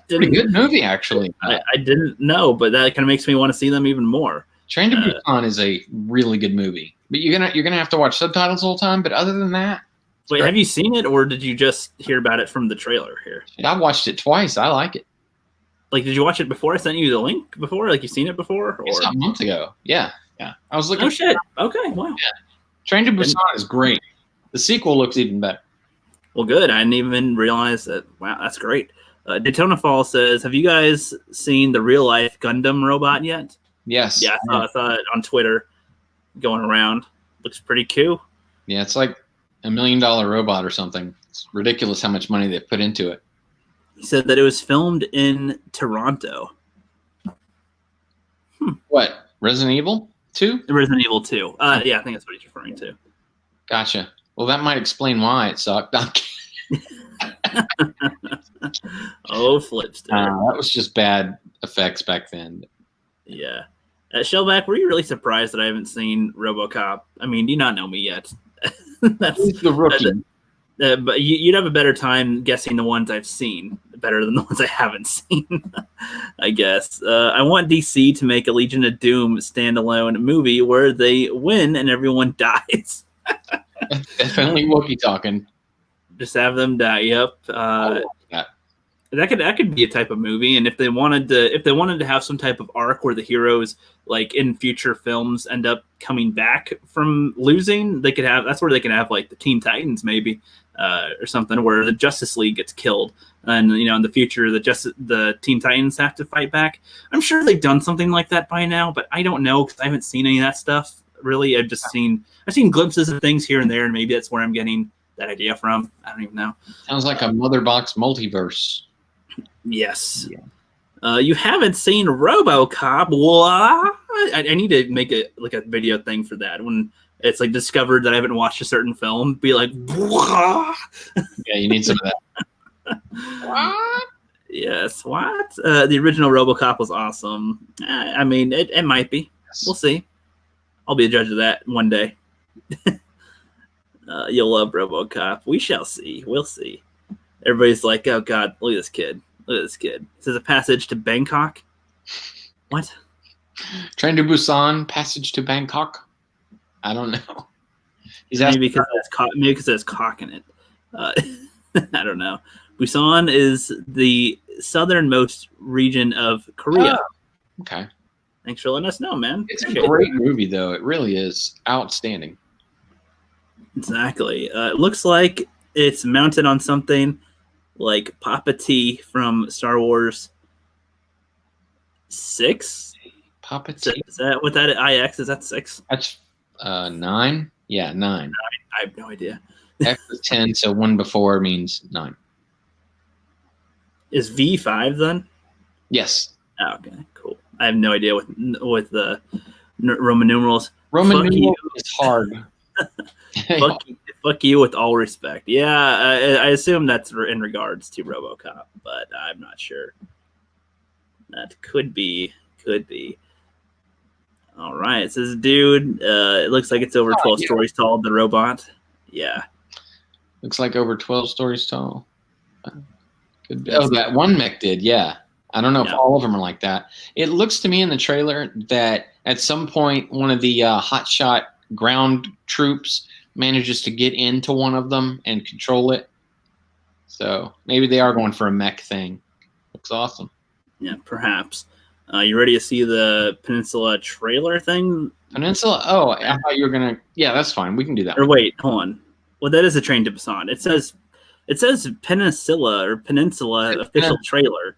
pretty good movie actually. I didn't know, but that kind of makes me want to see them even more. Train to Busan is a really good movie, but you're gonna have to watch subtitles the whole time. But other than that, wait, have you seen it, or did you just hear about it from the trailer here? I watched it twice. I like it. Like, did you watch it before I sent you the link before? Like, you seen it before? Or? It's a month ago. Yeah. I was looking. Oh, shit. Okay, wow. Yeah. Train to Busan is great. The sequel looks even better. Well, good. I didn't even realize that. Wow, that's great. Daytona Fall says, have you guys seen the real-life Gundam robot yet? Yes. Yeah, I saw it on Twitter going around. Looks pretty cool. Yeah, it's like $1 million robot or something. It's ridiculous how much money they've put into it. He said that it was filmed in Toronto. What? Resident Evil 2? Resident Evil 2. Yeah, I think that's what he's referring to. Gotcha. Well, that might explain why it sucked. Oh, Flipster. That was just bad effects back then. Yeah. Shellback, were you really surprised that I haven't seen RoboCop? I mean, do you not know me yet? That's He's the rookie. but you'd have a better time guessing the ones I've seen better than the ones I haven't seen, I guess. I want DC to make a Legion of Doom standalone movie where they win and everyone dies. Definitely Wookiee talking. Just have them die. Yep. That could be a type of movie, and if they wanted to have some type of arc where the heroes, like in future films, end up coming back from losing, they could have. That's where they can have like the Teen Titans maybe, or something where the Justice League gets killed, and in the future the Teen Titans have to fight back. I'm sure they've done something like that by now, but I don't know because I haven't seen any of that stuff really. I've seen glimpses of things here and there, and maybe that's where I'm getting that idea from. I don't even know. Sounds like a Mother Box multiverse. Yes. Yeah. You haven't seen RoboCop? What? I need to make a video thing for that when it's like discovered that I haven't watched a certain film. Be like, what? Yeah, you need some of that. What? Yes. What? The original RoboCop was awesome. I mean, it might be. We'll see. I'll be a judge of that one day. You'll love RoboCop. We shall see. We'll see. Everybody's like, oh God, look at this kid. Look at this kid. It says a passage to Bangkok. What? Train to Busan, passage to Bangkok. I don't know. Maybe because there's cock in it. I don't know. Busan is the southernmost region of Korea. Oh, okay. Thanks for letting us know, man. It's a great movie, though. It really is outstanding. Exactly. It looks like it's mounted on something like Papa T from Star Wars 6. Papa T. Is that what that IX? Is that 6? That's 9. Yeah, 9. I have no idea. X is 10, so one before means 9. Is V 5 then? Yes. Oh, okay, cool. I have no idea with the Roman numerals. Roman numerals is hard. Fuck you with all respect. Yeah, I assume that's in regards to RoboCop, but I'm not sure. That could be. All right, it says, dude, it looks like it's over 12 stories tall, the robot. Yeah. Looks like over 12 stories tall. Could be. Oh, that one mech did, yeah. I don't know if all of them are like that. It looks to me in the trailer that at some point one of the hotshot ground troops manages to get into one of them and control it. So maybe they are going for a mech thing. Looks awesome. Yeah, perhaps. You ready to see the Peninsula trailer thing? Peninsula? Oh, I thought you were going to... Yeah, that's fine. We can do that. Or wait, hold on. Well, that is a Train to Busan. It says Peninsula or Peninsula official trailer.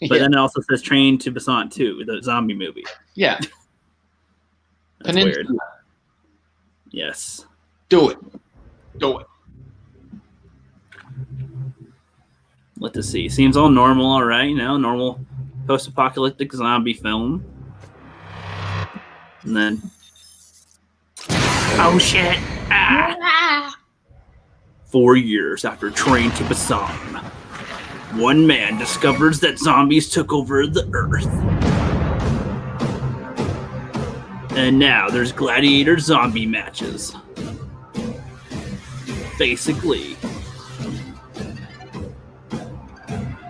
But then it also says Train to Busan 2, the zombie movie. Yeah. That's weird. Yes. Do it. Let's see. Seems all normal, all right. Normal post-apocalyptic zombie film. And then... Oh, shit. 4 years after Train to Busan, one man discovers that zombies took over the Earth. And now there's gladiator zombie matches. Basically,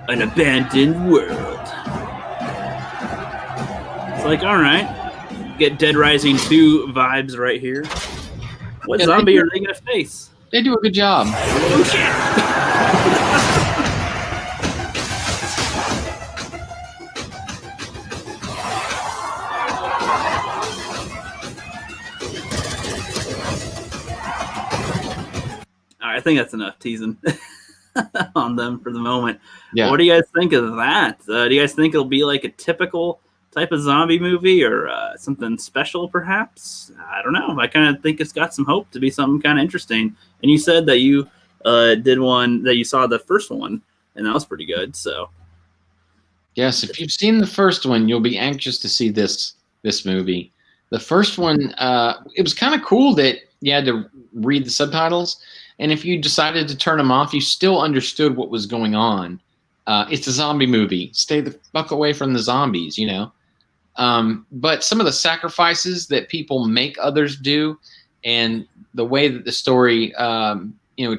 an abandoned world. It's like, all right, get Dead Rising 2 vibes right here. What zombie are they gonna face? They do a good job. Oh shit! I think that's enough teasing on them for the moment. Yeah. What do you guys think of that? Do you guys think it'll be like a typical type of zombie movie or something special, perhaps? I don't know. I kind of think it's got some hope to be something kind of interesting. And you said that you did one, that you saw the first one, and that was pretty good. So, yes, if you've seen the first one, you'll be anxious to see this this movie. The first one, it was kind of cool that you had to read the subtitles, and if you decided to turn them off, you still understood what was going on. It's a zombie movie. Stay the fuck away from the zombies, you know. But some of the sacrifices that people make others do, and the way that the story,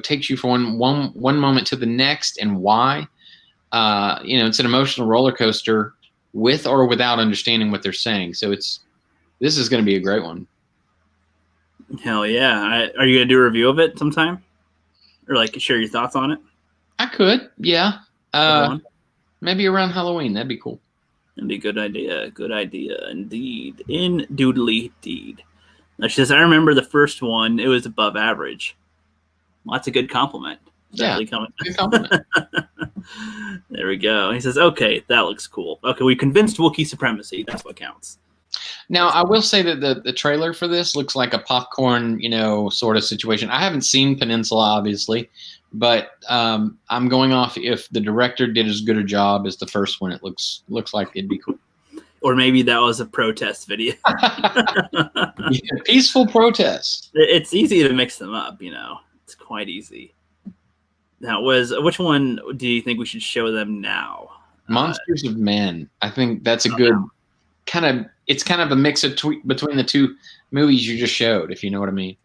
takes you from one moment to the next, and why, it's an emotional roller coaster with or without understanding what they're saying. So this is going to be a great one. Hell yeah! Are you gonna do a review of it sometime, or like share your thoughts on it? I could, yeah. Maybe around Halloween. That'd be cool. That'd be a good idea. Good idea, indeed. Doodly deed. Now she says, I remember the first one. It was above average. Well, that's a good compliment. Yeah, Good compliment. There we go. He says, okay, that looks cool. Okay, we convinced Wookiee supremacy. That's what counts. Now, I will say that the trailer for this looks like a popcorn, sort of situation. I haven't seen Peninsula, obviously, but I'm going off if the director did as good a job as the first one. It looks like it'd be cool. Or maybe that was a protest video. Yeah, peaceful protest. It's easy to mix them up, It's quite easy. Now, which one do you think we should show them now? Monsters of Men. I think that's a good it's kind of a mix of between the two movies you just showed, if you know what I mean.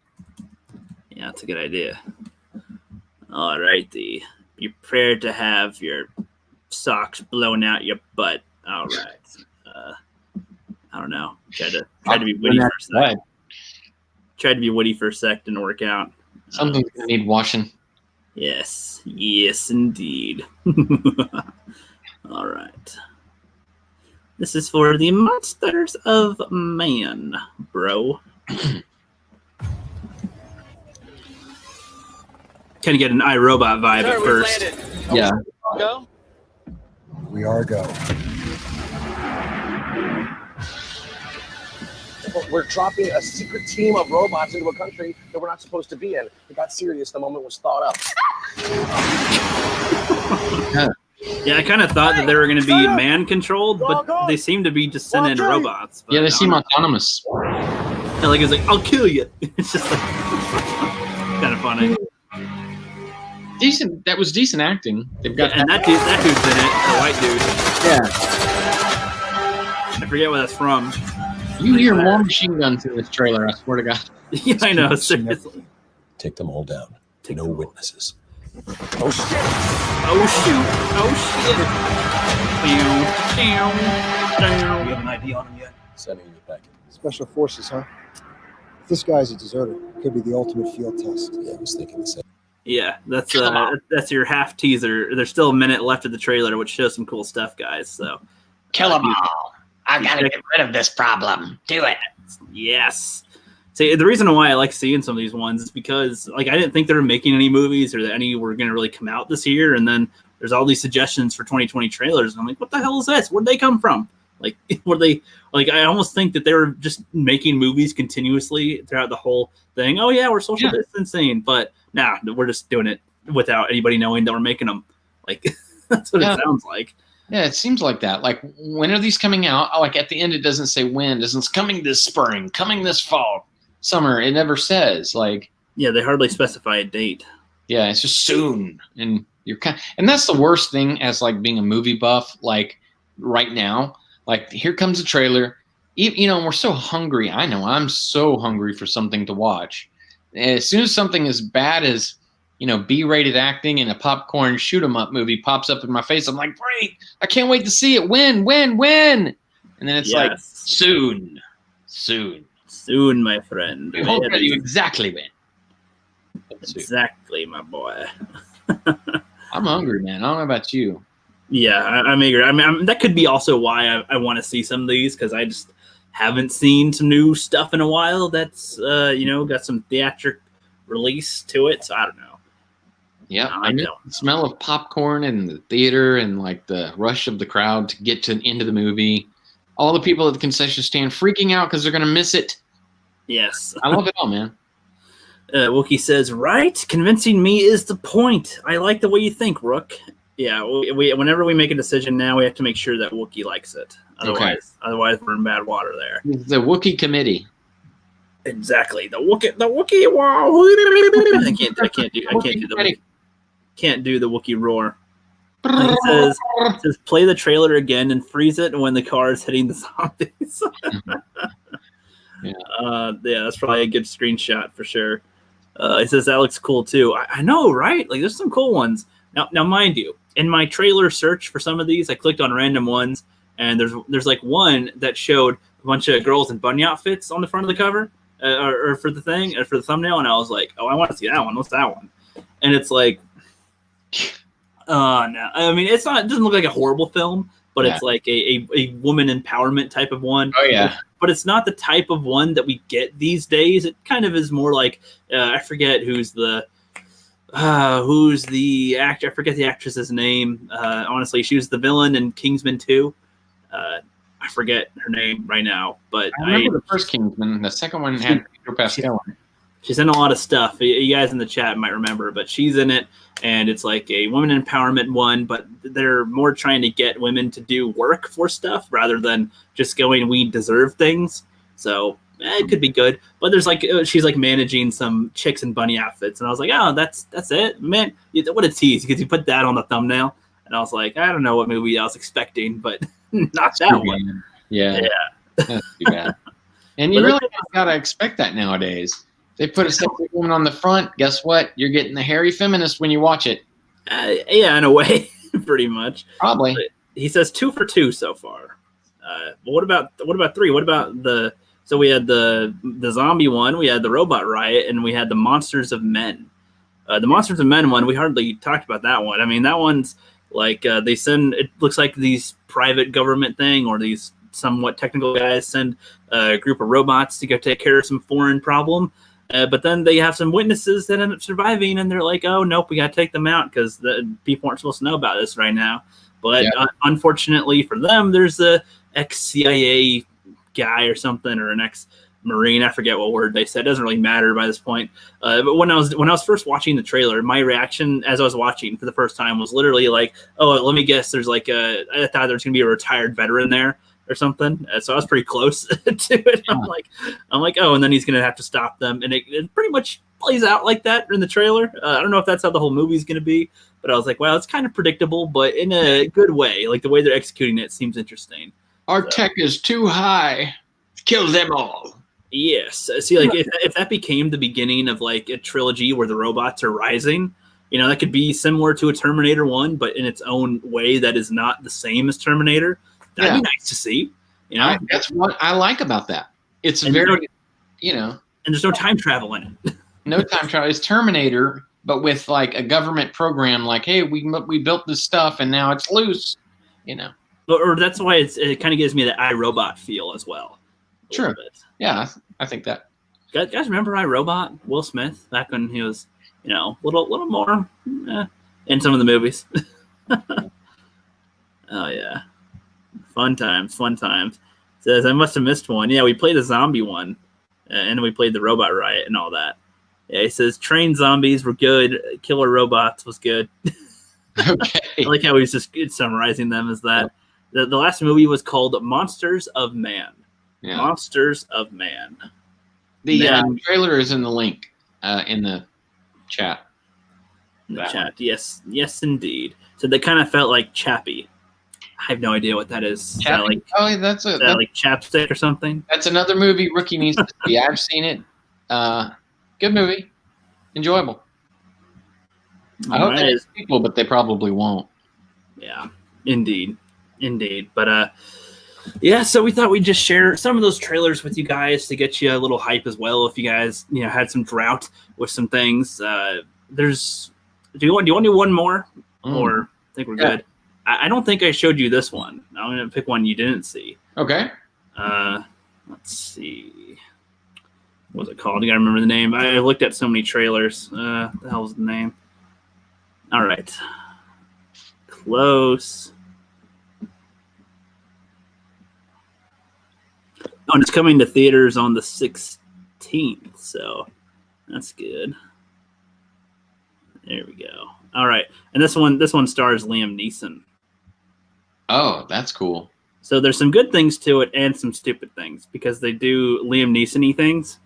Yeah, that's a good idea. All righty. Be prepared to have your socks blown out your butt. All right. I don't know. Tried to be witty for a sec. Tried to be witty for a sec, didn't work out. Something's gonna need washing. Yes, indeed. All right. This is for the Monsters of Man, bro. Kind of get an iRobot vibe at first. Yeah. Go? We are go. We're dropping a secret team of robots into a country that we're not supposed to be in. It got serious the moment it was thought up. Yeah, I kind of thought that they were going to be man-controlled, but they seem to be just sent in robots. Yeah, they seem autonomous. Yeah, like it's like, I'll kill you. It's just like kind of funny. Decent. That was decent acting. They've got and that dude's in it, the white dude. Yeah. I forget where that's from. You hear more machine guns in this trailer, I swear to God. Yeah, I know, seriously. Take them all down. No witnesses. Oh, shit! Do You have an ID on him yet? Sending you back in. Special forces, huh? If this guy's a deserter, it could be the ultimate field test. Yeah, I was thinking the same. Yeah, that's your half teaser. There's still a minute left of the trailer, which shows some cool stuff, guys. So Kill them all. I've got to get rid of this problem. Do it. Yes. See, the reason why I like seeing some of these ones is because, like, I didn't think they were making any movies or that any were going to really come out this year. And then there's all these suggestions for 2020 trailers. And I'm like, what the hell is this? Where'd they come from? Like, were they, like, I almost think that they were just making movies continuously throughout the whole thing. Oh, yeah, we're social distancing. But nah, we're just doing it without anybody knowing that we're making them. Like, that's what it sounds like. Yeah, it seems like that. Like, when are these coming out? Like, at the end, it doesn't say when. It doesn't say coming this spring, coming this fall, summer. It never says. Like, yeah, they hardly specify a date. Yeah, it's just soon. And and that's the worst thing as, like, being a movie buff, like, right now. Like, here comes a trailer. You know, we're so hungry. I know, I'm so hungry for something to watch. And as soon as something as bad as, B-rated acting in a popcorn shoot-'em-up movie pops up in my face, I'm like, great! I can't wait to see it. When? And then it's like, soon, my friend. We will tell you exactly when. Exactly, my boy. I'm hungry, man. I don't know about you. Yeah, I'm eager. I mean, that could be also why I want to see some of these, because I just haven't seen some new stuff in a while that's, got some theatric release to it. So I don't know. Yeah, I know the smell of popcorn in the theater and like the rush of the crowd to get into the movie. All the people at the concession stand freaking out because they're going to miss it. Yes. I love it all, man. Wookie says, right? Convincing me is the point. I like the way you think, Rook. Yeah, we whenever we make a decision now, we have to make sure that Wookiee likes it. Otherwise we're in bad water there. The Wookiee committee. Exactly. The Wookiee wow. I can't do the Wookiee roar. He says play the trailer again and freeze it when the car is hitting the zombies. Yeah, that's probably a good screenshot for sure. He says that looks cool too. I know, right? Like, there's some cool ones. Now, mind you, in my trailer search for some of these, I clicked on random ones, and there's like one that showed a bunch of girls in bunny outfits on the front of the cover, or for the thing, or for the thumbnail, and I was like, oh, I want to see that one. What's that one? And it's like, no. I mean, it doesn't look like a horrible film, but it's like a woman empowerment type of one. Oh yeah. But it's not the type of one that we get these days. It kind of is more like I forget who's the actor. I forget the actress's name. Honestly, she was the villain in Kingsman 2. I forget her name right now, but I remember the first Kingsman. The second one had Pedro Pascal in it. She's in a lot of stuff. You guys in the chat might remember, but she's in it, and it's like a women empowerment one, but they're more trying to get women to do work for stuff rather than just going, we deserve things. So it could be good. But there's like, she's like managing some chicks in bunny outfits, and I was like, oh, that's it, man. What a tease, because you put that on the thumbnail, and I was like, I don't know what movie I was expecting, but not that one. Yeah. That's too bad. And you really gotta expect that nowadays. They put a sexy woman on the front. Guess what? You're getting the hairy feminist when you watch it. Yeah, in a way, pretty much. Probably. But he says 2 for 2 so far. But what about 3? What about the? So we had the zombie one, we had the robot riot, and we had the Monsters of Men. The Monsters of Men one, we hardly talked about that one. I mean, that one's like they send. It looks like these private government thing or these somewhat technical guys send a group of robots to go take care of some foreign problem. But then they have some witnesses that end up surviving, and they're like, oh, nope, we got to take them out because the people aren't supposed to know about this right now. But unfortunately for them, there's a ex-CIA guy or something, or an ex-Marine. I forget what word they said. It doesn't really matter by this point. But when I was first watching the trailer, my reaction as I was watching for the first time was literally like, oh, let me guess, there's like I thought there's going to be a retired veteran there or something. So I was pretty close to it. I'm like, oh, and then he's going to have to stop them. And it pretty much plays out like that in the trailer. I don't know if that's how the whole movie's going to be, but I was like, well, it's kind of predictable, but in a good way. Like the way they're executing it seems interesting. Our tech is too high. Kill them all. Yes. See, like if that became the beginning of like a trilogy where the robots are rising, you know, that could be similar to a Terminator 1, but in its own way that is not the same as Terminator. That'd be nice to see. You know, that's what I like about that. It's very, you know, and there's no time travel in it. No time travel. It's Terminator, but with like a government program. Like, hey, we built this stuff, and now it's loose. You know, or that's why it kind of gives me that iRobot feel as well. True. Yeah, I think that. Guys, remember iRobot? Will Smith back when he was, you know, little more in some of the movies. Oh yeah. Fun times. Says, I must have missed one. Yeah, we played the zombie one, and we played the robot riot and all that. Yeah, he says, train zombies were good. Killer robots was good. Okay. I like how he's just summarizing them as that. The last movie was called Monsters of Man. Yeah. Monsters of Man. The trailer is in the link in the chat. Yes, indeed. So they kind of felt like Chappie. I have no idea what that is. Is that like, that's like chapstick or something? That's another movie Rookie needs to see. I've seen it. Good movie. Enjoyable. I hope there's people, but they probably won't. Yeah, indeed. But yeah, so we thought we'd just share some of those trailers with you guys to get you a little hype as well. If you guys, you know, had some drought with some things. Do you want to do one more, or I think we're good? I don't think I showed you this one. I'm going to pick one you didn't see. Okay. Let's see. What was it called? You got to remember the name. I looked at so many trailers. The hell's the name? All right. Close. Oh, and it's coming to theaters on the 16th, so that's good. There we go. All right, and this one stars Liam Neeson. Oh, that's cool. So there's some good things to it and some stupid things because they do Liam Neeson-y things,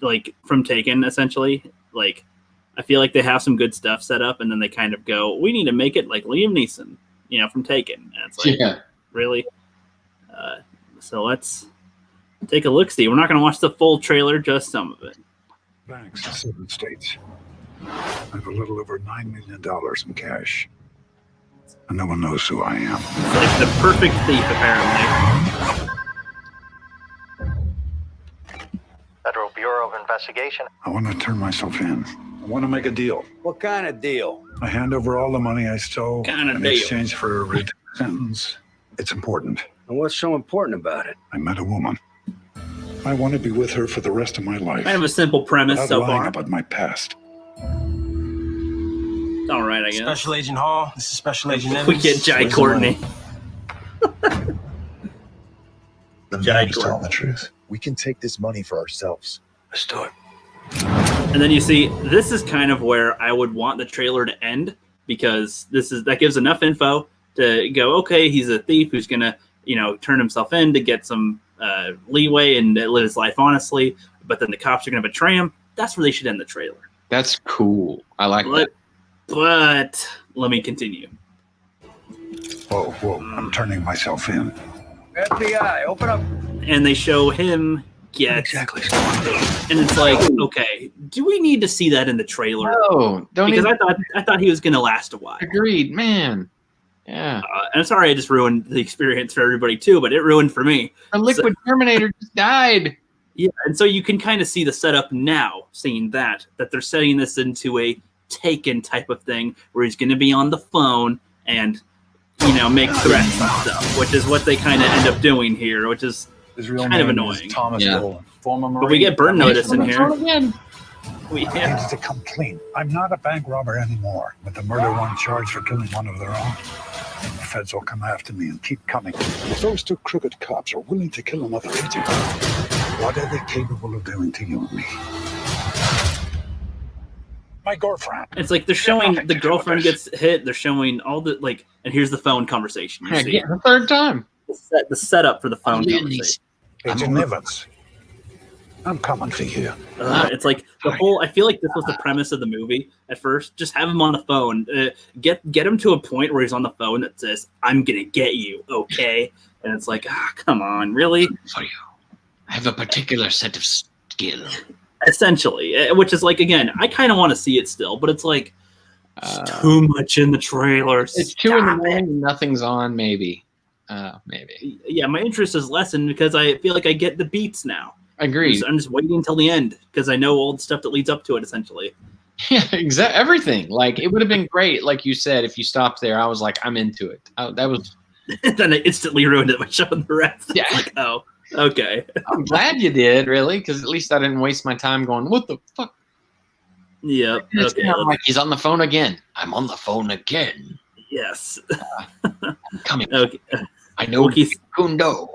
like from Taken, essentially. Like, I feel like they have some good stuff set up, and then they kind of go, "We need to make it like Liam Neeson," from Taken. And it's like, really? So let's take a look-see. We're not going to watch the full trailer, just some of it. Banks in 7 states. I have a little over $9 million in cash. And no one knows who I am. It's like the perfect thief, apparently. Federal Bureau of Investigation. I want to turn myself in. I want to make a deal. What kind of deal? I hand over all the money I stole Kind of in deal. exchange for a written sentence. It's important. And what's so important about it? I met a woman. I want to be with her for the rest of my life. Kind of a simple premise without so lying far. about my past. All right, I guess. Special Agent Hall. This is Special Agent Evans. We get Jai Courtney. The Jai man is telling Courtney. the truth. We can take this money for ourselves. Let's do it. And then you see, this is kind of where I would want the trailer to end because that gives enough info to go, okay, he's a thief who's gonna, turn himself in to get some leeway and live his life honestly. But then the cops are gonna betray him. That's where they should end the trailer. That's cool. I like that. But let me continue. Whoa, I'm turning myself in. FBI, open up. And they show him get Exactly. and it's like, okay, do we need to see that in the trailer? No, don't Because even. I thought he was gonna last a while. Agreed, man. Yeah. And I'm sorry I just ruined the experience for everybody too, but it ruined for me. A liquid Terminator just died. Yeah, and so you can kind of see the setup now, seeing that they're setting this into a Taken type of thing where he's going to be on the phone and, make threats and stuff, which is what they kind of end up doing here, which is His real kind of name annoying. is Thomas Yeah. Dolan, former Marine. But we get Burn Notice in here. Again. I needed to come clean. I'm not a bank robber anymore. With the murder one charged for killing one of their own. The feds will come after me and keep coming. If those two crooked cops are willing to kill another agent, what are they capable of doing to you and me? My girlfriend. It's like they're showing nothing the to do with girlfriend this. gets hit. They're showing all the and here's the phone conversation. You see Again, the third time. the setup for the phone conversation. Agent Evans, I'm coming for you. It's like the whole. I feel like this was the premise of the movie at first. Just have him on the phone. Get him to a point where he's on the phone that says, "I'm gonna get you," okay? And it's like, come on, really? For you. I have a particular set of skills. Essentially, which is like, again, I kind of want to see it still, but it's like it's too much in the trailer. It's 2 in the Stop it. morning. Nothing's on. Maybe. Maybe. Yeah, my interest is lessened because I feel like I get the beats now. Agreed. I'm just waiting until the end because I know all the stuff that leads up to it. Essentially, Yeah, exactly. Everything. Like, it would have been great, like you said, if you stopped there. I was like, I'm into it. That was. then I instantly ruined it by showing the rest. Yeah. It's like, oh, okay. I'm glad you did, really, because at least I didn't waste my time going, what the fuck? Yeah. It's Okay. kind of like he's on the phone again. I'm on the phone again. Yes. I'm coming. Okay. I know Wookiees. Kundo.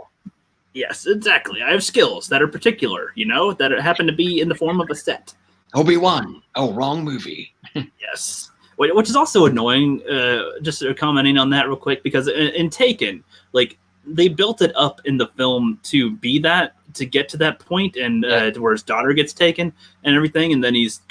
Yes, exactly. I have skills that are particular, that happen to be in the form of a set. Obi-Wan. Oh, wrong movie. Yes. Which is also annoying, just commenting on that real quick, because in Taken, like, they built it up in the film to be that, to get to that point, and where his daughter gets taken and everything, and then he's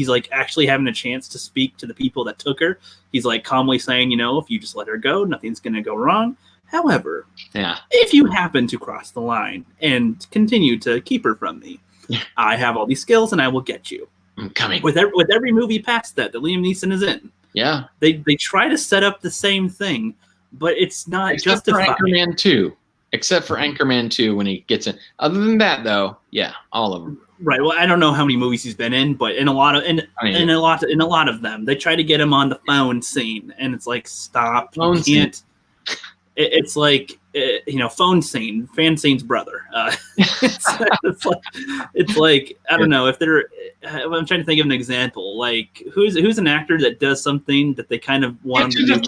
like actually having a chance to speak to the people that took her. He's like calmly saying, if you just let her go, nothing's going to go wrong. However, if you happen to cross the line and continue to keep her from me, I have all these skills and I will get you. I'm coming. With every movie past that Liam Neeson is in, Yeah. they try to set up the same thing, but it's not Except justified. for Anchorman 2. Except for Anchorman 2 when he gets in. Other than that, though, yeah, all of them. Right. Well, I don't know how many movies he's been in, but in a lot of them, they try to get him on the phone scene, and it's like, stop, Phone you can't. It's like phone scene, fan scene's brother. It's like I don't know if they're. I'm trying to think of an example. Like who's an actor that does something that they kind of want him to do things.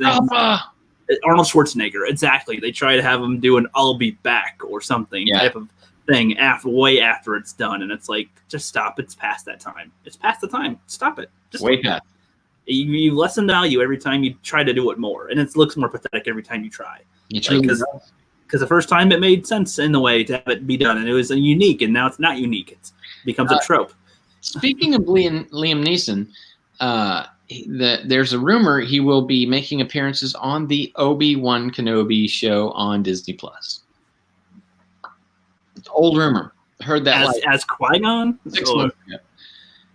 Arnold Schwarzenegger, exactly. They try to have him do an "I'll be back" or something type of thing way after it's done, and it's like, just stop. It's past that time. It's past the time. Stop it. Just way past. You lessen value every time you try to do it more, and it looks more pathetic every time you try. Because the first time it made sense in the way to have it be done, and it was unique, and now it's not unique. It becomes a trope. Speaking of Liam Neeson, there's a rumor he will be making appearances on the Obi-Wan Kenobi show on Disney Plus. It's an old rumor. Heard that as Qui-Gon? 6 months ago.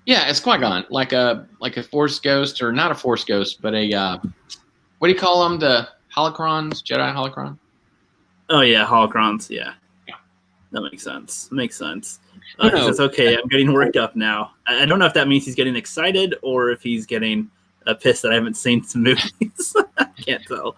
Yeah, as Qui-Gon, like a Force ghost, or not a Force ghost, but a what do you call them? The holocrons, Jedi holocron. Oh yeah, holocrons. Yeah, that makes sense. Makes sense. He says, "Okay, I'm getting worked up now." I don't know if that means he's getting excited or if he's getting pissed that I haven't seen some movies. I can't tell.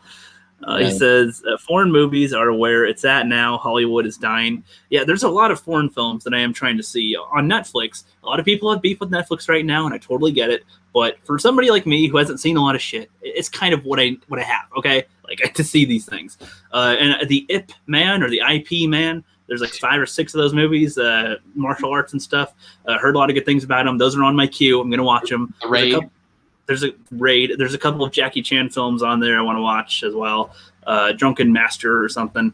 He says, foreign movies are where it's at now. Hollywood is dying. Yeah, there's a lot of foreign films that I am trying to see on Netflix. A lot of people have beef with Netflix right now, and I totally get it. But for somebody like me who hasn't seen a lot of shit, it's kind of what I have, okay? Like, to see these things. And the IP Man, or the IP Man, there's like 5 or 6 of those movies, martial arts and stuff. Heard a lot of good things about them. Those are on my queue. I'm going to watch them. The Raid. There's a Raid. There's a couple of Jackie Chan films on there I want to watch as well. Drunken Master or something.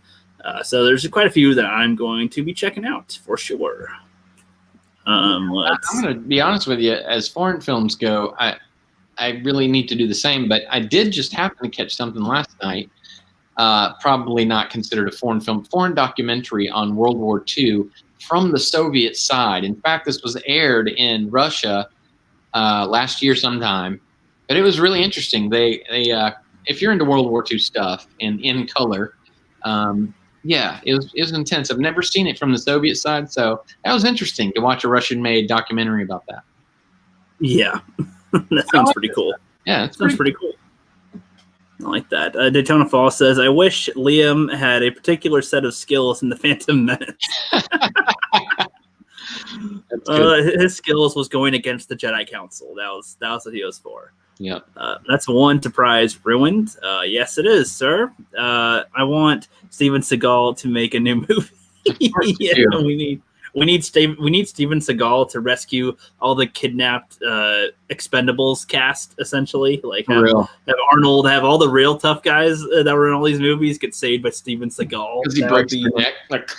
So there's quite a few that I'm going to be checking out for sure. I'm going to be honest with you. As foreign films go, I really need to do the same. But I did just happen to catch something last night. Probably not considered a foreign film. Foreign documentary on World War II from the Soviet side. In fact, this was aired in Russia last year sometime, but it was really interesting. They if you're into World War II stuff and in color, it was intense. I've never seen it from the Soviet side, so that was interesting to watch a Russian-made documentary about that. Yeah, that sounds pretty cool. Yeah, it sounds pretty cool. I like that. Daytona Falls says, "I wish Liam had a particular set of skills in the Phantom Menace." His skills was going against the Jedi Council. That was what he was for. Yeah. That's one prize ruined. Yes, it is, sir. I want Steven Seagal to make a new movie. We need Steven Seagal to rescue all the kidnapped Expendables cast, essentially. Like have Arnold, have all the real tough guys that were in all these movies get saved by Steven Seagal. Because he breaks their neck. Like,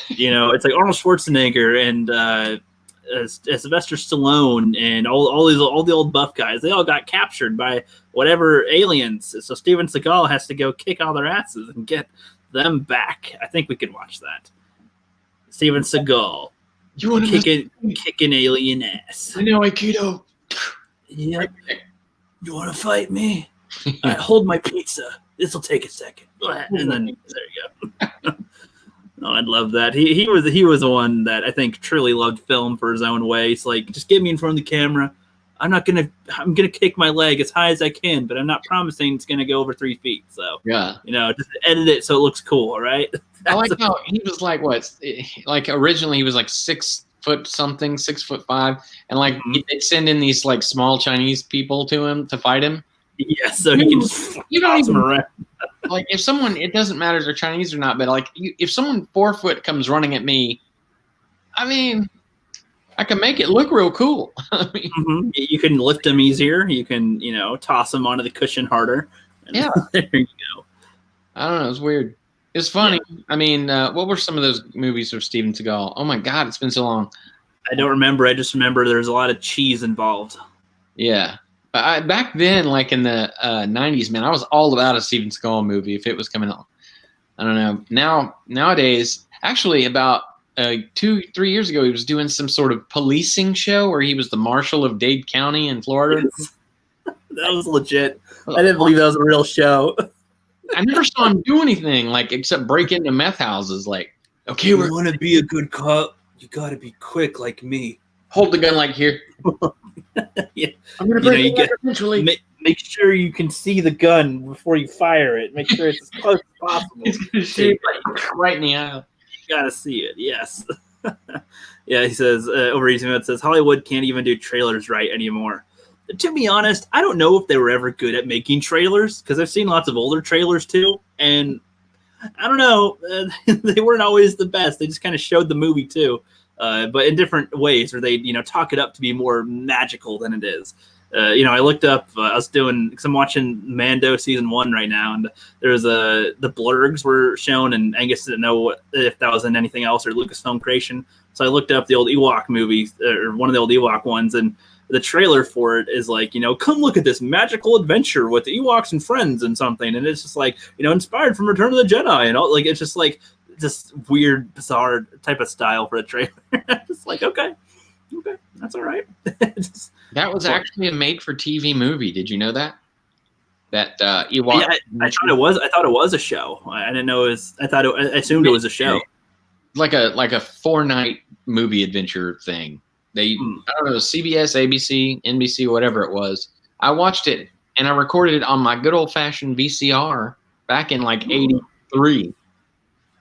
it's like Arnold Schwarzenegger and Sylvester Stallone and all the old buff guys. They all got captured by whatever aliens. So Steven Seagal has to go kick all their asses and get them back. I think we could watch that. Steven Seagal, kicking alien ass. I know Aikido. Yeah. You want to fight me? All right, hold my pizza. This will take a second. And then there you go. No, I'd love that. He was the one that I think truly loved film for his own way. It's like, just get me in front of the camera. I'm gonna kick my leg as high as I can, but I'm not promising it's gonna go over 3 feet. So yeah, just edit it so it looks cool. All right. I like how he was like like originally he was like 6 foot something, 6'5", and like they'd send in these like small Chinese people to him to fight him. Yeah, so he can just toss him around. Like if someone, it doesn't matter if they're Chinese or not, but like if someone 4 foot comes running at me, I mean, I can make it look real cool. I mean, You can lift them easier. You can, toss them onto the cushion harder. Yeah. There you go. I don't know. It's weird. It's funny. Yeah. I mean, what were some of those movies of Steven Seagal? Oh my God, it's been so long. I don't remember. I just remember there's a lot of cheese involved. Yeah. Back then, like in the 90s, man, I was all about a Steven Seagal movie if it was coming on. I don't know. Nowadays, actually about 2-3 years ago, he was doing some sort of policing show where he was the marshal of Dade County in Florida. That was legit. I didn't believe that was a real show. I never saw him do anything except break into meth houses. Like, okay, we want to be a good cop. You got to be quick like me. Hold the gun like here. Yeah. I'm gonna break it eventually. Make sure you can see the gun before you fire it. Make sure it's as close as possible. It's gonna shoot right in the eye. You gotta see it. Yes. Yeah, he says over easy it says Hollywood can't even do trailers right anymore. To be honest, I don't know if they were ever good at making trailers because I've seen lots of older trailers too, and I don't know, they weren't always the best. They just kind of showed the movie too, but in different ways, where they talk it up to be more magical than it is. I looked up. Because I'm watching Mando season 1 right now, and there's the blurgs were shown, and Angus didn't know if that was in anything else or Lucasfilm creation. So I looked up the old Ewok movies, or one of the old Ewok ones, and the trailer for it is like, come look at this magical adventure with the Ewoks and friends and something, and it's just like, inspired from Return of the Jedi, and all, like, it's just like just weird, bizarre type of style for a trailer. Just like, okay, that's all right. That was actually a made-for-TV movie. Did you know that? That Ewok. Yeah, I thought it was. I thought it was a show. I didn't know it was. I assumed it was a show. Like a 4-night movie adventure thing. I don't know, CBS, ABC, NBC, whatever it was. I watched it and I recorded it on my good old fashioned VCR back in like '83.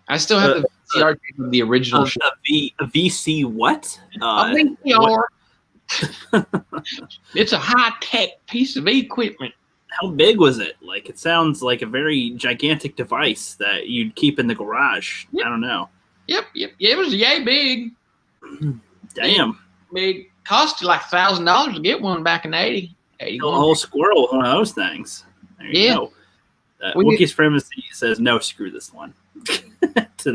I still have the VCR of the original show. A VC what? A VCR. It's a high-tech piece of equipment. How big was it? Like, it sounds like a very gigantic device that you'd keep in the garage. Yep. I don't know. Yep. It was yay big. Damn. Big. Cost you like $1,000 to get one back in '80. A whole squirrel, one of those things. There you go. Wookiee's Primacy says, no, screw this one. to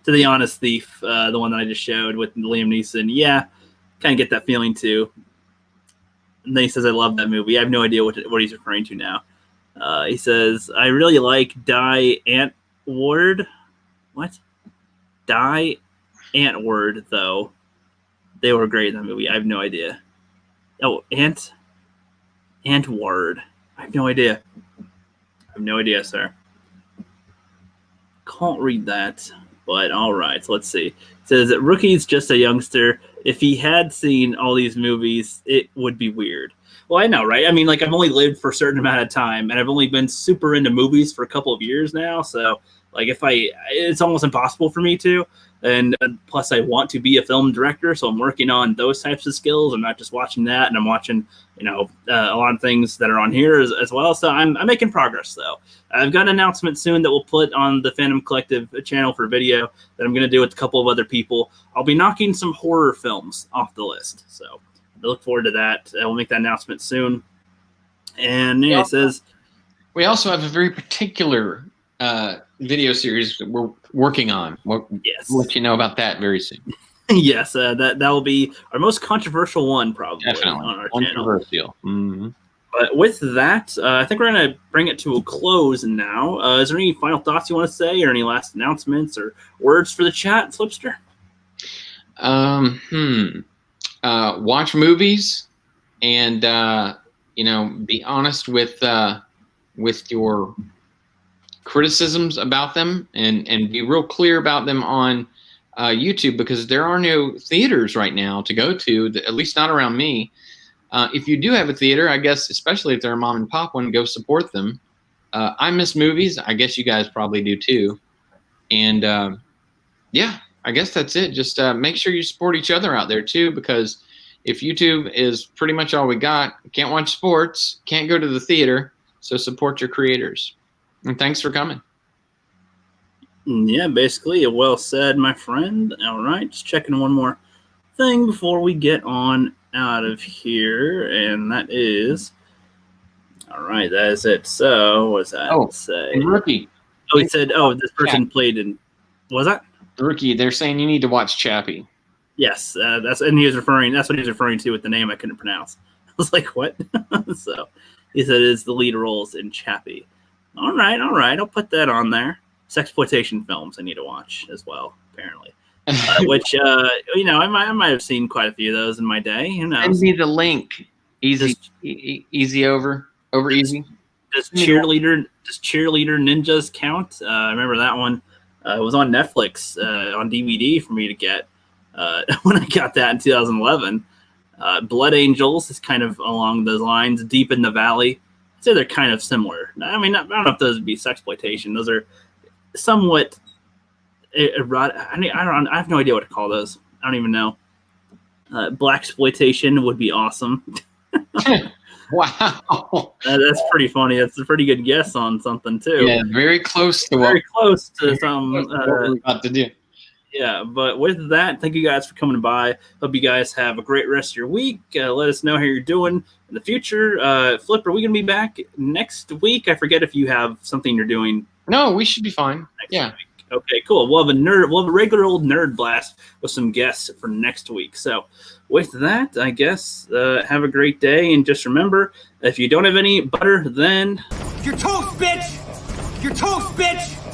the honest thief, the one that I just showed with Liam Neeson. Yeah, kind of get that feeling too. And then he says, I love that movie. I have no idea what he's referring to now. He says, I really like Die Antwoord. What? Die Antwoord, though. They were great in that movie. I have no idea. Oh, Antwoord. I have no idea. Sir. Can't read that, but all right. So let's see. It says that Rookie's just a youngster. If he had seen all these movies, it would be weird. Well, I know, right? I mean, like, I've only lived for a certain amount of time, and I've only been super into movies for a couple of years now. So, like, it's almost impossible for me to. And plus, I want to be a film director, so I'm working on those types of skills. I'm not just watching that, and I'm watching, a lot of things that are on here as well. So I'm making progress, though. I've got an announcement soon that we'll put on the Phantom Collective channel for video that I'm going to do with a couple of other people. I'll be knocking some horror films off the list, so I look forward to that. We'll make that announcement soon. And it says, we also have a very particular video series that we're working on. We'll let you know about that very soon. Yes, that will be our most controversial one, probably. Definitely. On our controversial. channel. Mm-hmm. But with that, I think we're going to bring it to a close now. Is there any final thoughts you want to say, or any last announcements or words for the chat, Flipster? Watch movies and be honest with your criticisms about them, and be real clear about them on YouTube, because there are no theaters right now to go to, at least not around me. If you do have a theater, I guess, especially if they're a mom and pop one, go support them. I miss movies. I guess you guys probably do too. And I guess that's it. Just make sure you support each other out there too, because if YouTube is pretty much all we got, can't watch sports, can't go to the theater, so support your creators. And thanks for coming. Yeah, basically, well said, my friend. All right, just checking one more thing before we get on out of here, and that is, all right, that is it. So, what's that say? Rookie. Oh, he said, this person played in, what was that? Rookie, they're saying you need to watch Chappie. Yes, that's what he was referring to with the name I couldn't pronounce. I was like, what? So, he said it's the lead roles in Chappie. All right, I'll put that on there. Sexploitation films I need to watch as well, apparently. Which I might have seen quite a few of those in my day. Who knows? Send me the link. Easy over easy. Does cheerleader ninjas count? I remember that one. It was on Netflix on DVD for me to get when I got that in 2011. Blood Angels is kind of along those lines. Deep in the Valley. I'd say they're kind of similar. I mean, I don't know if those would be sexploitation. Those are somewhat erotic. I have no idea what to call those. I don't even know. Blaxploitation would be awesome. Wow, that's pretty funny. That's a pretty good guess on something too. Yeah, very close to some. What we're about to do. Yeah, but with that, thank you guys for coming by. Hope you guys have a great rest of your week. Let us know how you're doing in the future. Flip, are we going to be back next week? I forget if you have something you're doing. No, we should be fine. Yeah. Week. Okay, cool. We'll have a regular old nerd blast with some guests for next week. So with that, I guess, have a great day. And just remember, if you don't have any butter, then... You're toast, bitch! You're toast, bitch!